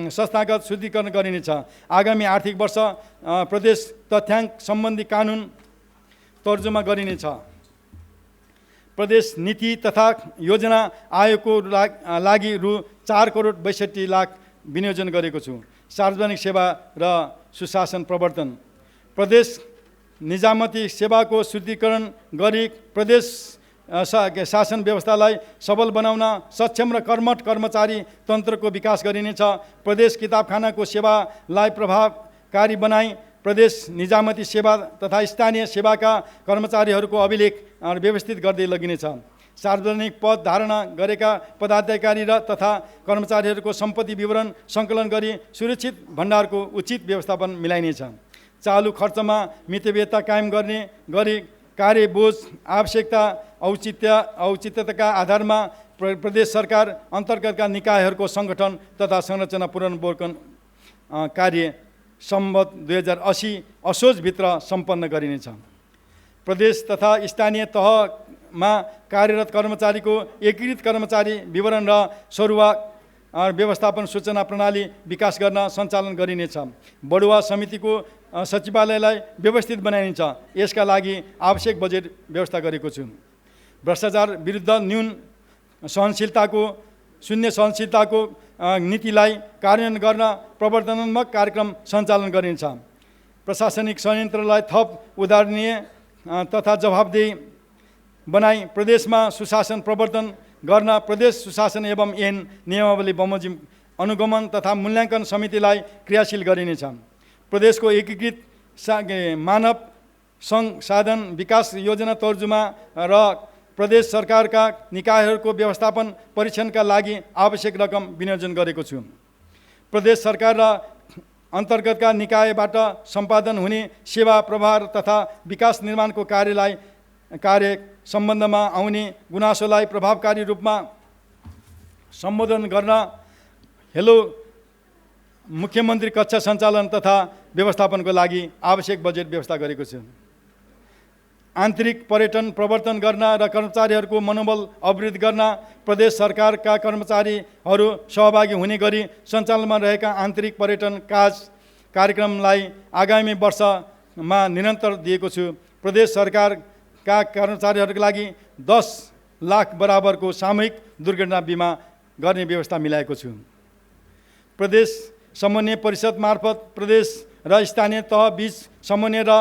संस्थागत शुद्धिकरण गरिनेछ। आगामी आर्थिक वर्ष प्रदेश तथ्याङ्क सम्बन्धी कानुन तर्जुमा गरिनेछ। प्रदेश नीति तथा योजना आयोगको लागि रु 4 करोड 62 लाख विनियोजन गरेको छु। सार्वजनिक सेवा र सुशासन प्रवर्तन प्रदेश निजामती सेवाको शुद्धिकरण गरी प्रदेश शासन व्यवस्थालाई सबल बनाउन सक्षम र कर्मठ कर्मचारी तन्त्रको विकास गरिनेछ। प्रदेश किताबखानाको सेवालाई प्रभावकारी बनाई प्रदेश निजामती सेवा तथा स्थानीय सेवाका कर्मचारीहरूको अभिलेख व्यवस्थित गर्दै लगिनेछ। सार्वजनिक पद धारणा गरेका पदाधिकारी र तथा कर्मचारीहरूको सम्पत्ति विवरण सङ्कलन गरी सुरक्षित भण्डारको उचित व्यवस्थापन मिलाइनेछ। चालु खर्चमा मितव्ययता कायम गर्ने गरी कार्य बोझ आवश्यकता औचित्यताका आधारमा प्रदेश सरकार अन्तर्गतका निकायहरूको सङ्गठन तथा संरचना पुनर्वलोकन कार्य सम्वत 2080 असोजभित्र सम्पन्न गरिनेछ। प्रदेश तथा स्थानीय तहमा कार्यरत कर्मचारीको एकीकृत कर्मचारी विवरण र सरुवा व्यवस्थापन सूचना प्रणाली विकास गर्न सञ्चालन गरिनेछ। बढुवा समितिको सचिवालयलाई व्यवस्थित बनाइनेछ। यसका लागि आवश्यक बजेट व्यवस्था गरेको छु। भ्रष्टाचार विरुद्ध शून्य सहनशीलताको नीतिलाई कार्यान्वयन गर्न प्रवर्तनात्मक कार्यक्रम सञ्चालन गरिनेछ। प्रशासनिक संयन्त्रलाई थप उदाहरणीय तथा जवाबदेही बनाई प्रदेशमा सुशासन प्रवर्तन गर्न प्रदेश सुशासन एवं ऐन नियमावली बमोजिम अनुगमन तथा मूल्याङ्कन समितिलाई क्रियाशील गरिनेछ। प्रदेशको एकीकृत मानव संसाधन विकास योजना तर्जुमा र प्रदेश सरकारका निकायहरूको व्यवस्थापन परीक्षणका लागि आवश्यक रकम विनियोजन गरेको छु। प्रदेश सरकार र अन्तर्गतका निकायबाट सम्पादन हुने सेवा प्रभार तथा विकास निर्माणको कार्य सम्बन्धमा आउने गुनासोलाई प्रभावकारी रूपमा सम्बोधन गर्न हेलो मुख्यमन्त्री कक्ष सञ्चालन तथा व्यवस्थापनको लागि आवश्यक बजेट व्यवस्था गरेको छु। आन्तरिक पर्यटन प्रवर्तन गर्न र कर्मचारीहरूको मनोबल अवृद्ध गर्न प्रदेश सरकारका कर्मचारीहरू सहभागी हुने गरी सञ्चालनमा रहेका आन्तरिक पर्यटन कार्यक्रमलाई आगामी वर्षमा निरन्तर दिएको छु। प्रदेश सरकारका कर्मचारीहरूका लागि 10 लाख बराबरको सामूहिक दुर्घटना बिमा गर्ने व्यवस्था मिलाएको छु। प्रदेश समन्वय परिषद मार्फत प्रदेश र स्थानीय तह बीच समन्वय र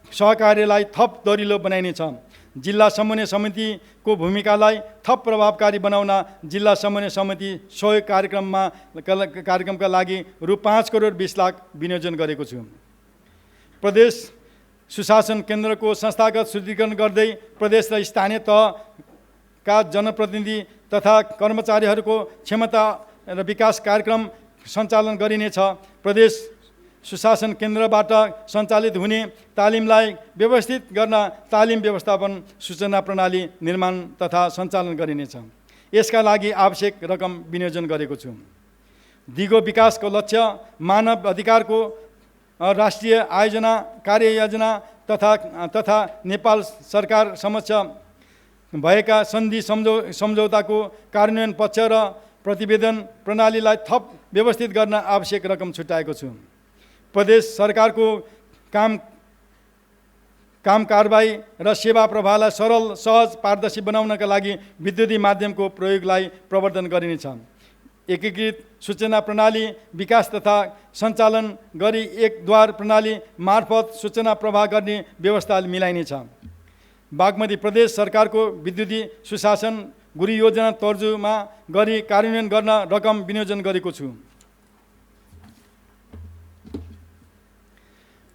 सहकार्यलाई थप दरिलो बनाइनेछ। जिल्ला समन्वय समितिको भूमिकालाई थप प्रभावकारी बनाउन जिल्ला समन्वय समिति सहयोग कार्यक्रमका लागि रु 5 करोड 20 लाख विनियोजन गरेको छु। प्रदेश सुशासन केन्द्रको संस्थागत शुद्धिकरण गर्दै प्रदेश र स्थानीय तहका जनप्रतिनिधि तथा कर्मचारीहरूको क्षमता र विकास कार्यक्रम सञ्चालन गरिनेछ। प्रदेश सुशासन केन्द्रबाट सञ्चालित हुने तालिमलाई व्यवस्थित गर्न तालिम व्यवस्थापन सूचना प्रणाली निर्माण तथा सञ्चालन गरिनेछ। यसका लागि आवश्यक रकम विनियोजन गरेको छु। दिगो विकासको लक्ष्य मानव अधिकारको राष्ट्रिय कार्ययोजना तथा नेपाल सरकार समक्ष भएका सन्धि सम्झौताको कार्यान्वयन पक्ष र प्रतिवेदन प्रणालीलाई थप व्यवस्थित गर्न आवश्यक रकम छुट्याएको छु। प्रदेश सरकारको काम कारबाही र सेवा प्रवाहलाई सरल सहज पारदर्शी बनाउनका लागि विद्युतीय माध्यमको प्रयोगलाई प्रवर्धन गरिनेछ। एकीकृत सूचना प्रणाली विकास तथा सञ्चालन गरी एक द्वार प्रणाली मार्फत सूचना प्रवाह गर्ने व्यवस्था मिलाइनेछ। बागमती प्रदेश सरकारको विद्युतीय सुशासन गुरी योजना तर्जुमा गरी कार्यान्वयन गर्न रकम विनियोजन गरेको छु।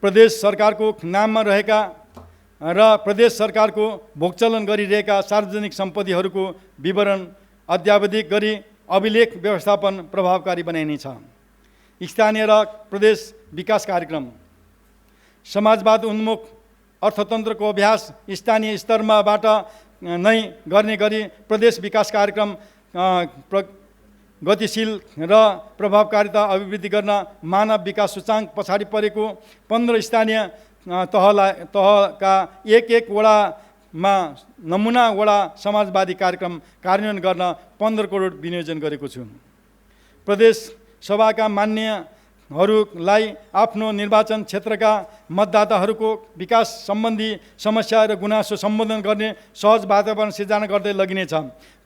प्रदेश सरकारको नाममा रहेका र प्रदेश सरकारको भोगचलन गरिरहेका सार्वजनिक सम्पत्तिहरूको विवरण अद्यावधिक गरी अभिलेख व्यवस्थापन प्रभावकारी बनाइनेछ। स्थानीय र प्रदेश विकास कार्यक्रम समाजवाद उन्मुख अर्थतन्त्रको अभ्यास स्थानीय स्तरमाबाट नै गर्ने गरी प्रदेश विकास कार्यक्रम गतिशील र प्रभावकारिता अभिवृद्धि गर्न मानव विकास सूचाङ्क पछाडि परेको 15 स्थानीय तहका एक वडामा नमुना वडा समाजवादी कार्यक्रम कार्यान्वयन गर्न 15 करोड विनियोजन गरेको छु। प्रदेश सभाका मान्यहरूलाई आफ्नो निर्वाचन क्षेत्रका मतदाताहरूको विकास सम्बन्धी समस्या र गुनासो सम्बोधन गर्ने सहज वातावरण सिर्जना गर्दै लगिनेछ।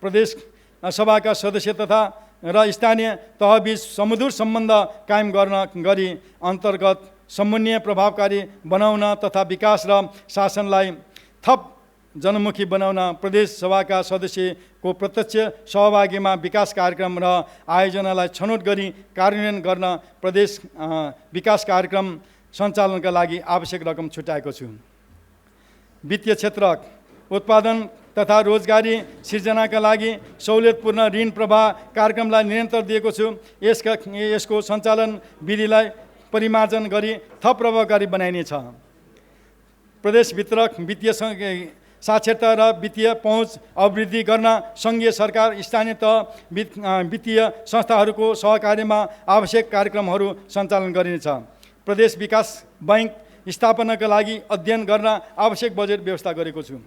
प्रदेश सभाका सदस्य तथा र स्थानीय तहबीच सुमधुर सम्बन्ध कायम गर्न गरी अन्तर्गत समन्वय प्रभावकारी बनाउन तथा विकास र शासनलाई थप जनमुखी बनाउन प्रदेश सभाका सदस्यको प्रत्यक्ष सहभागीमा विकास कार्यक्रम र आयोजनालाई छनौट गरी कार्यान्वयन गर्न प्रदेश विकास कार्यक्रम सञ्चालनका लागि आवश्यक रकम छुट्याएको छु। वित्तीय क्षेत्र उत्पादन तथा रोजगारी सिर्जनाका लागि सहुलियतपूर्ण ऋण प्रवाह कार्यक्रमलाई निरन्तर दिएको छु। यसको सञ्चालन विधिलाई परिमार्जन गरी थप प्रभावकारी बनाइनेछ। प्रदेशभित्र वित्तीय साक्षरता र वित्तीय पहुँच अभिवृद्धि गर्न सङ्घीय सरकार स्थानीय तह वित्तीय संस्थाहरूको सहकार्यमा आवश्यक कार्यक्रमहरू सञ्चालन गरिनेछ। प्रदेश विकास बैंक स्थापनाका लागि अध्ययन गर्न आवश्यक बजेट व्यवस्था गरेको छु।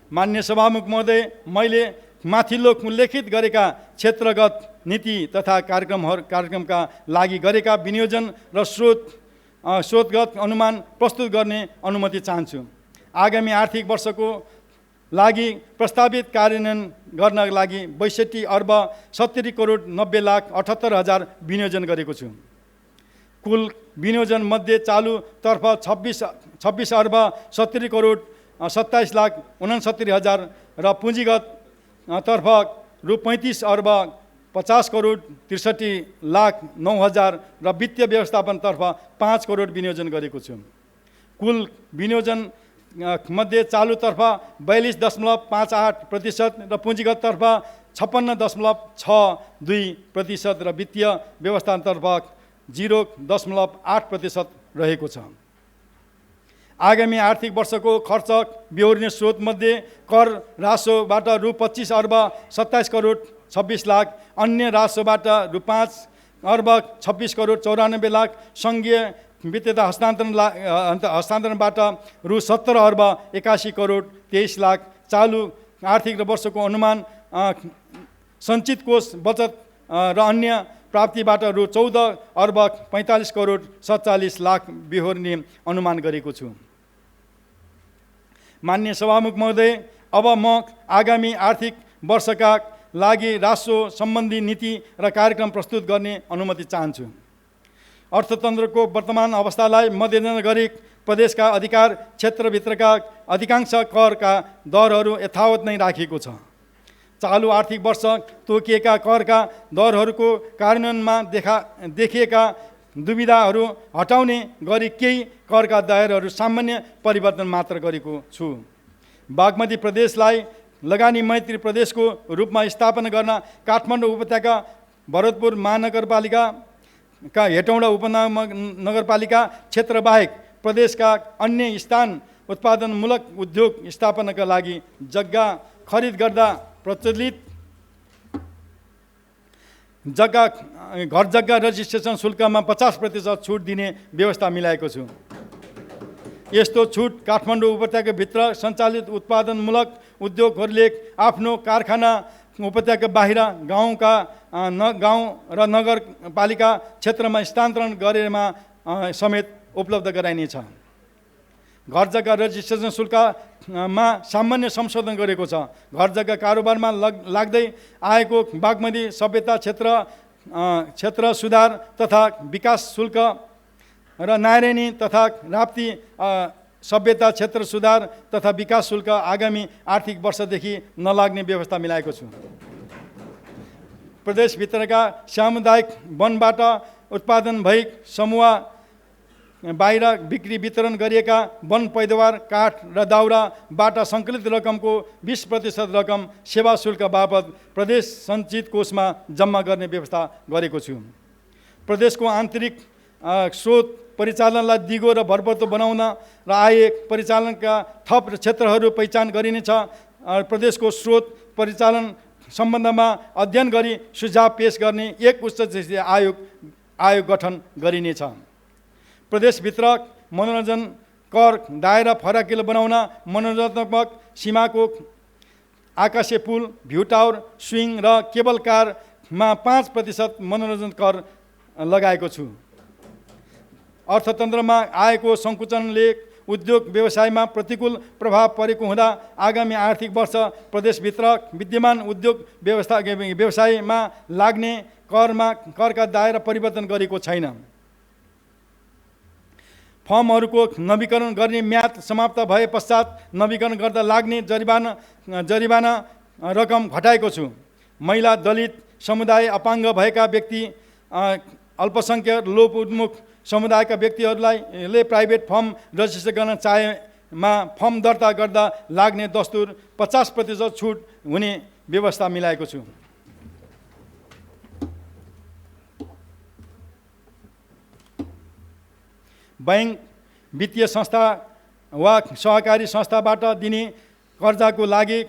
मान्य सभामुख महोदय, मैले माथिल्लो उल्लेखित गरेका क्षेत्रगत नीति तथा कार्यक्रमका लागि गरेका विनियोजन र स्रोतगत अनुमान प्रस्तुत गर्ने अनुमति चाहन्छु। आगामी आर्थिक वर्षको लागि प्रस्तावित कार्यान्वयन गर्नका लागि 62 अर्ब 70 करोड 90 लाख 78 हजार विनियोजन गरेको छु। कुल विनियोजन मध्ये चालुतर्फ 26 अर्ब 70 करोड 27 लाख 69 हजार र पुँजीगत तर्फ रु 35 अर्ब 50 करोड 63 लाख 9 हजार र वित्तीय व्यवस्थापनतर्फ 5 करोड विनियोजन गरेको छु। कुल विनियोजन मध्ये चालुतर्फ 42.58% र पुँजीगततर्फ 56.62% र वित्तीय व्यवस्थापनतर्फ 0.8% रहेको छ। आगामी आर्थिक वर्षको खर्च बेहोर्ने स्रोतमध्ये कर राजस्वबाट रु 25 अर्ब 27 करोड 26 लाख, अन्य राजस्वबाट रु 5 अर्ब 26 करोड 94 लाख, सङ्घीय वित्तीय हस्तान्तरणबाट रु 17 अर्ब 81 करोड 23 लाख, चालु आर्थिक वर्षको अनुमान सञ्चित कोष बचत र अन्य प्राप्तिबाट रु 14 अर्ब 45 करोड 47 लाख बेहोर्ने अनुमान गरेको छु। मान्य सभामुख महोदय, अब म आगामी आर्थिक वर्षका लागि राजस्व सम्बन्धी नीति र कार्यक्रम प्रस्तुत गर्ने अनुमति चाहन्छु। अर्थतन्त्रको वर्तमान अवस्थालाई मध्यनजर गरी प्रदेशका अधिकार क्षेत्रभित्रका अधिकांश करका दरहरू यथावत नै राखिएको छ। चालु आर्थिक वर्ष तोकिएका करका दरहरूको कार्यान्वयनमा देखिएका दुविधाहरू हटाउने गरी केही करका दायराहरू सामान्य परिवर्तन मात्र गरेको छु। बागमती प्रदेशलाई लगानी मैत्री प्रदेशको रूपमा स्थापना गर्न काठमाडौँ उपत्यका, भरतपुर महानगरपालिका, हेटौँडा उपनगरपालिका क्षेत्रबाहेक प्रदेशका अन्य स्थान उत्पादनमूलक उद्योग स्थापनाका लागि जग्गा खरिद गर्दा प्रचलित घर जग्गा रजिस्ट्रेसन शुल्कमा 50% छुट दिने व्यवस्था मिलाएको छु। यस्तो छुट काठमाडौँ उपत्यकाभित्र सञ्चालित उत्पादनमूलक उद्योगहरूले आफ्नो कारखाना उपत्यका बाहिर गाउँ र नगरपालिका क्षेत्रमा स्थानान्तरण गरेमा समेत उपलब्ध गराइनेछ। घर जग्गा रजिस्ट्रेसन शुल्कमा सामान्य संशोधन गरेको छ। घर जग्गा कारोबारमा लाग्दै आएको बागमती सभ्यता क्षेत्र सुधार तथा विकास शुल्क र नारायणी तथा राप्ती सभ्यता क्षेत्र सुधार तथा विकास शुल्क आगामी आर्थिक वर्षदेखि नलाग्ने व्यवस्था मिलाएको छु। प्रदेशभित्रका सामुदायिक वनबाट उत्पादन भई समूह बाहिर बिक्री वितरण गरिएका वन पैदावार काठ र दाउराबाट सङ्कलित रकमको 20% रकम सेवा शुल्क बापत प्रदेश सञ्चित कोषमा जम्मा गर्ने व्यवस्था गरेको छु। प्रदेशको आन्तरिक स्रोत परिचालनलाई दिगो र भरपर्दो बनाउन र आय परिचालनका थप क्षेत्रहरू पहिचान गरिनेछ। प्रदेशको स्रोत परिचालन सम्बन्धमा अध्ययन गरी सुझाव पेश गर्ने एक उच्च आयोग गठन गरिनेछ। प्रदेशभित्र मनोरञ्जन कर दायरा फराकिलो बनाउन मनोरञ्जनात्मक सीमाको आकाशे पुल, भ्यू टावर, स्विङ र केबल कारमा 5% मनोरञ्जन कर लगाएको छु। अर्थतन्त्रमा आएको सङ्कुचनले उद्योग व्यवसायमा प्रतिकूल प्रभाव परेको हुँदा आगामी आर्थिक वर्ष प्रदेशभित्र विद्यमान उद्योग व्यवसायमा लाग्ने करका दायरा परिवर्तन गरेको छैन। फर्महरूको नवीकरण गर्ने म्याद समाप्त भए पश्चात नवीकरण गर्दा लाग्ने जरिवाना रकम घटाएको छु। महिला, दलित समुदाय, अपाङ्ग भएका व्यक्ति, अल्पसङ्ख्यक, लोप उन्मुख समुदायका व्यक्तिहरूले प्राइभेट फर्म रजिस्टर गर्न चाहेमा फर्म दर्ता गर्दा लाग्ने दस्तुर 50% छुट हुने व्यवस्था मिलाएको छु। बैंक, वित्तीय संस्था वा सहकारी संस्थाबाट दिने कर्जाको लागि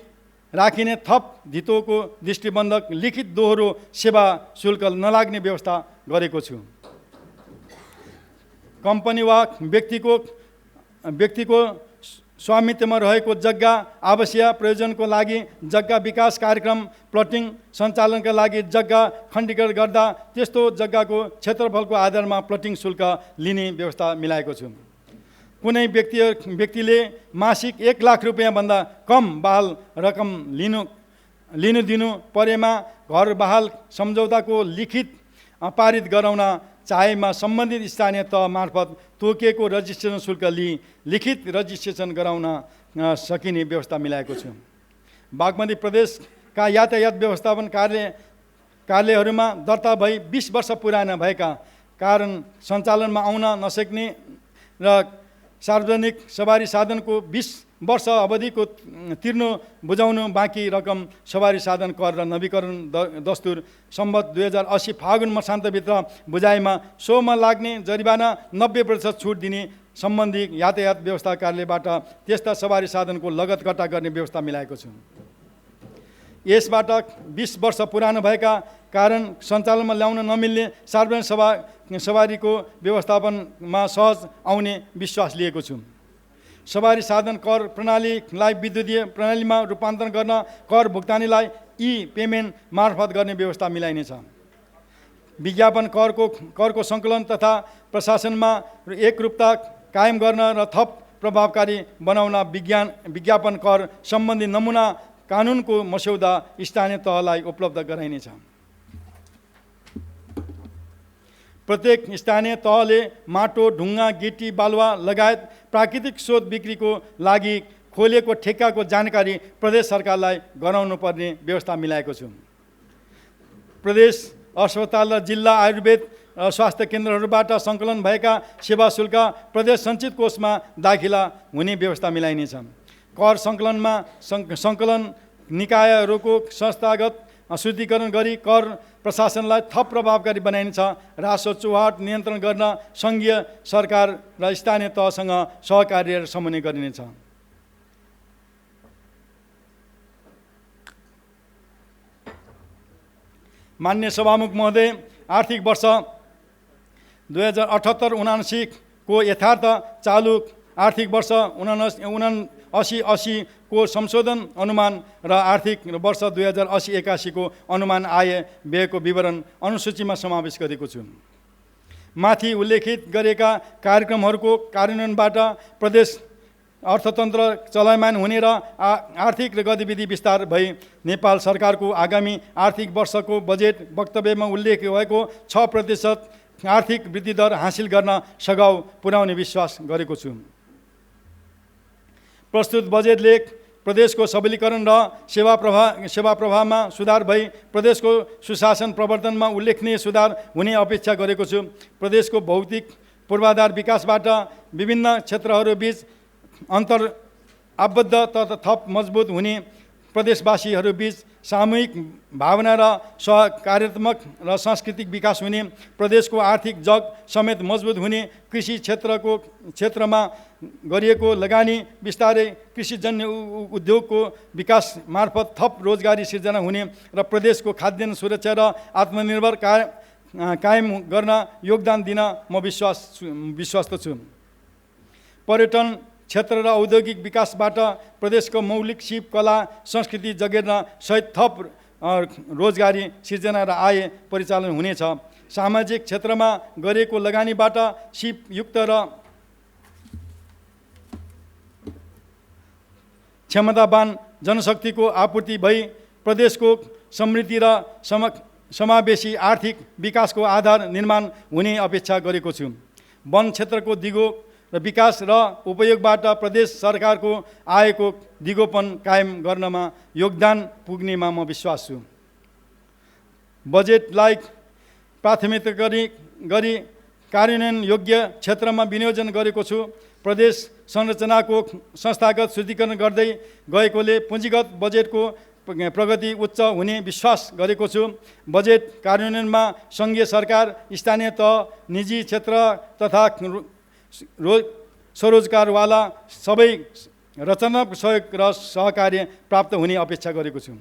राखिने थप धितोको दृष्टिबन्धक लिखित दोहोरो सेवा शुल्क नलाग्ने व्यवस्था गरेको छु। कम्पनी वा व्यक्तिको स्वामित्वमा रहेको जग्गा आवासीय प्रयोजनको लागि जग्गा विकास कार्यक्रम प्लटिङ सञ्चालनका लागि जग्गा खण्डीकरण गर्दा त्यस्तो जग्गाको क्षेत्रफलको आधारमा प्लटिङ शुल्क लिने व्यवस्था मिलाएको छु। कुनै व्यक्तिले मासिक 1 लाख रुपियाँभन्दा कम बहाल रकम लिनु दिनु परेमा घर बहाल सम्झौताको लिखित पारित गराउन चाहेमा सम्बन्धित स्थानीय तह मार्फत तोकिएको रजिस्ट्रेसन शुल्क लिखित रजिस्ट्रेसन गराउन सकिने व्यवस्था मिलाएको छु। बागमती प्रदेशका यातायात व्यवस्थापन कार्यालयहरूमा दर्ता भई 20 वर्ष पुराना भएका कारण सञ्चालनमा आउन नसक्ने र सार्वजनिक सवारी साधनको 20 वर्ष अवधिको तिर्नु बुझाउनु बाँकी रकम सवारी साधन कर र नवीकरण दस्तुर सम्बत 2080 फागुन मसान्तभित्र बुझाएमा सोमा लाग्ने जरिवाना 90% छुट दिने सम्बन्धी यातायात व्यवस्था कार्यालयबाट त्यस्ता सवारी साधनको लगत कट्टा गर्ने व्यवस्था मिलाएको छु। यसबाट 20 वर्ष पुरानो भएका कारण सञ्चालनमा ल्याउन नमिल्ने सार्वजनिक सवारीको व्यवस्थापनमा सहज आउने विश्वास लिएको छु। सवारी साधन कर प्रणालीलाई विद्युतीय प्रणालीमा रूपान्तरण गर्न कर भुक्तानीलाई पेमेन्ट मार्फत गर्ने व्यवस्था मिलाइनेछ। विज्ञापन करको सङ्कलन तथा प्रशासनमा एकरूपता कायम गर्न र थप प्रभावकारी बनाउन विज्ञापन कर सम्बन्धी नमुना कानुनको मस्यौदा स्थानीय तहलाई उपलब्ध गराइनेछ। प्रत्येक स्थानीय तहले माटो, ढुङ्गा, गिटी, बालुवा लगायत प्राकृतिक स्रोत बिक्रीको लागि खोलिएको ठेक्काको जानकारी प्रदेश सरकारलाई गराउनु पर्ने व्यवस्था मिलाएको छु। प्रदेश अस्पताल र जिल्ला आयुर्वेद स्वास्थ्य केन्द्रहरूबाट सङ्कलन भएका सेवा शुल्क प्रदेश सञ्चित कोषमा दाखिला हुने व्यवस्था मिलाइनेछ। कर सङ्कलन निकायहरूको संस्थागत शुद्धिकरण गरी कर प्रशासनलाई थप प्रभावकारी बनाइनेछ। राजस्व चौहाट नियन्त्रण गर्न सङ्घीय सरकार र स्थानीय तहसँग सहकार्य र समन्वय गरिनेछ। मान्य सभामुख महोदय, आर्थिक वर्ष 2078-79 को यथार्थ चालु आर्थिक वर्ष 79-80 को संशोधन अनुमान र आर्थिक वर्ष 2080-81 को अनुमान आय व्ययको विवरण अनुसूचीमा समावेश गरेको छु। माथि उल्लेखित गरेका कार्यक्रमहरूको कार्यान्वयनबाट प्रदेश अर्थतन्त्र चलायमान हुने र आर्थिक गतिविधि विस्तार भई नेपाल सरकारको आगामी आर्थिक वर्षको बजेट वक्तव्यमा उल्लेख भएको 6% आर्थिक वृद्धि दर हासिल गर्न सघाउ पुर्याउने विश्वास गरेको छु। प्रस्तुत बजेटले प्रदेशको सबलीकरण र सेवा प्रवाहमा सुधार भई प्रदेशको सुशासन प्रवर्तनमा उल्लेखनीय सुधार हुने अपेक्षा गरेको छु। प्रदेशको भौतिक पूर्वाधार विकासबाट विभिन्न क्षेत्रहरूबीच अन्तर आबद्ध तथा थप मजबुत हुने, प्रदेशवासीहरूबीच सामूहिक भावना र सहकार्यात्मक र सांस्कृतिक विकास हुने, प्रदेशको आर्थिक जग समेत मजबुत हुने, कृषि क्षेत्रमा गरिएको लगानी बिस्तारै कृषिजन्य उद्योगको विकास मार्फत थप रोजगारी सिर्जना हुने र प्रदेशको खाद्यान्न सुरक्षा र आत्मनिर्भर कायम गर्न योगदान दिन म विश्वस्त छु। पर्यटन क्षेत्र र औद्योगिक विकासबाट प्रदेशको मौलिक सिप, कला, संस्कृति जगेर्न सहित थप रोजगारी सिर्जना र आय परिचालन हुनेछ। सामाजिक क्षेत्रमा गरिएको लगानीबाट सिपयुक्त र क्षमतावान जनशक्तिको आपूर्ति भई प्रदेशको समृद्धि र समावेशी आर्थिक विकासको आधार निर्माण हुने अपेक्षा गरेको छु। वन क्षेत्रको दिगो र विकास र उपयोगबाट प्रदेश सरकारको आयको दिगोपन कायम गर्नमा योगदान पुग्नेमा म विश्वास छु। बजेटलाई प्राथमिकता गरी कार्यान्वयन योग्य क्षेत्रमा विनियोजन गरेको छु। प्रदेश संरचनाको संस्थागत शुद्धिकरण गर्दै गएकोले पुँजीगत बजेटको प्रगति उच्च हुने विश्वास गरेको छु। बजेट कार्यान्वयनमा सङ्घीय सरकार, स्थानीय तह, निजी क्षेत्र तथा स्वरोजगारवाला सबै रचनात्मक सहयोग र सहकार्य प्राप्त हुने अपेक्षा गरेको छु।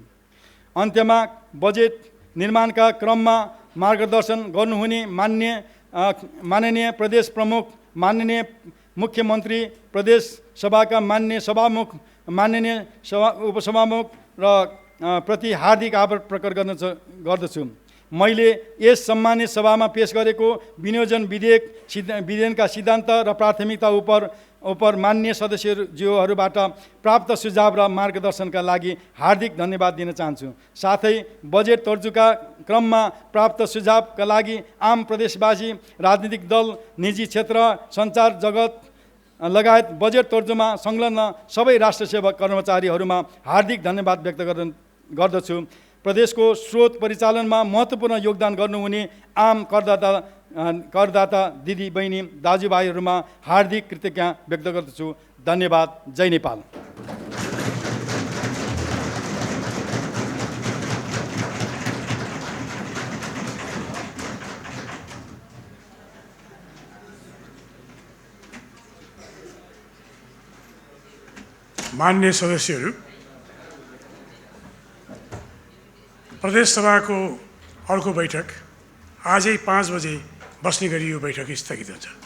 अन्त्यमा बजेट निर्माणका क्रममा मार्गदर्शन गर्नुहुने माननीय प्रदेश प्रमुख, माननीय मुख्यमन्त्री, प्रदेश सभाका माननीय सभामुख, माननीय उपसभामुख र प्रति हार्दिक आभार प्रकट गर्दछु। मैले यस सम्मानित सभामा पेश गरेको विनियोजन विधेयकका सिद्धान्त र प्राथमिकता उपर माननीय सदस्यज्यूहरूबाट प्राप्त सुझाव र मार्गदर्शनका लागि हार्दिक धन्यवाद दिन चाहन्छु। साथै बजेट तर्जुका क्रममा प्राप्त सुझावका लागि आम प्रदेशवासी, राजनीतिक दल, निजी क्षेत्र, सञ्चार जगत लगायत बजेट तर्जुमा संलग्न सबै राष्ट्र सेवक कर्मचारीहरूमा हार्दिक धन्यवाद व्यक्त गर्दछु। प्रदेशको स्रोत परिचालनमा महत्त्वपूर्ण योगदान गर्नुहुने आम करदाता दिदी बहिनी दाजुभाइहरूमा हार्दिक कृतज्ञता व्यक्त गर्दछु। धन्यवाद। जय नेपाल। मान्य सदस्यहरू, प्रदेश सभाको अर्को बैठक आजै 5 बजे बस्ने गरी यो बैठक स्थगित हुन्छ।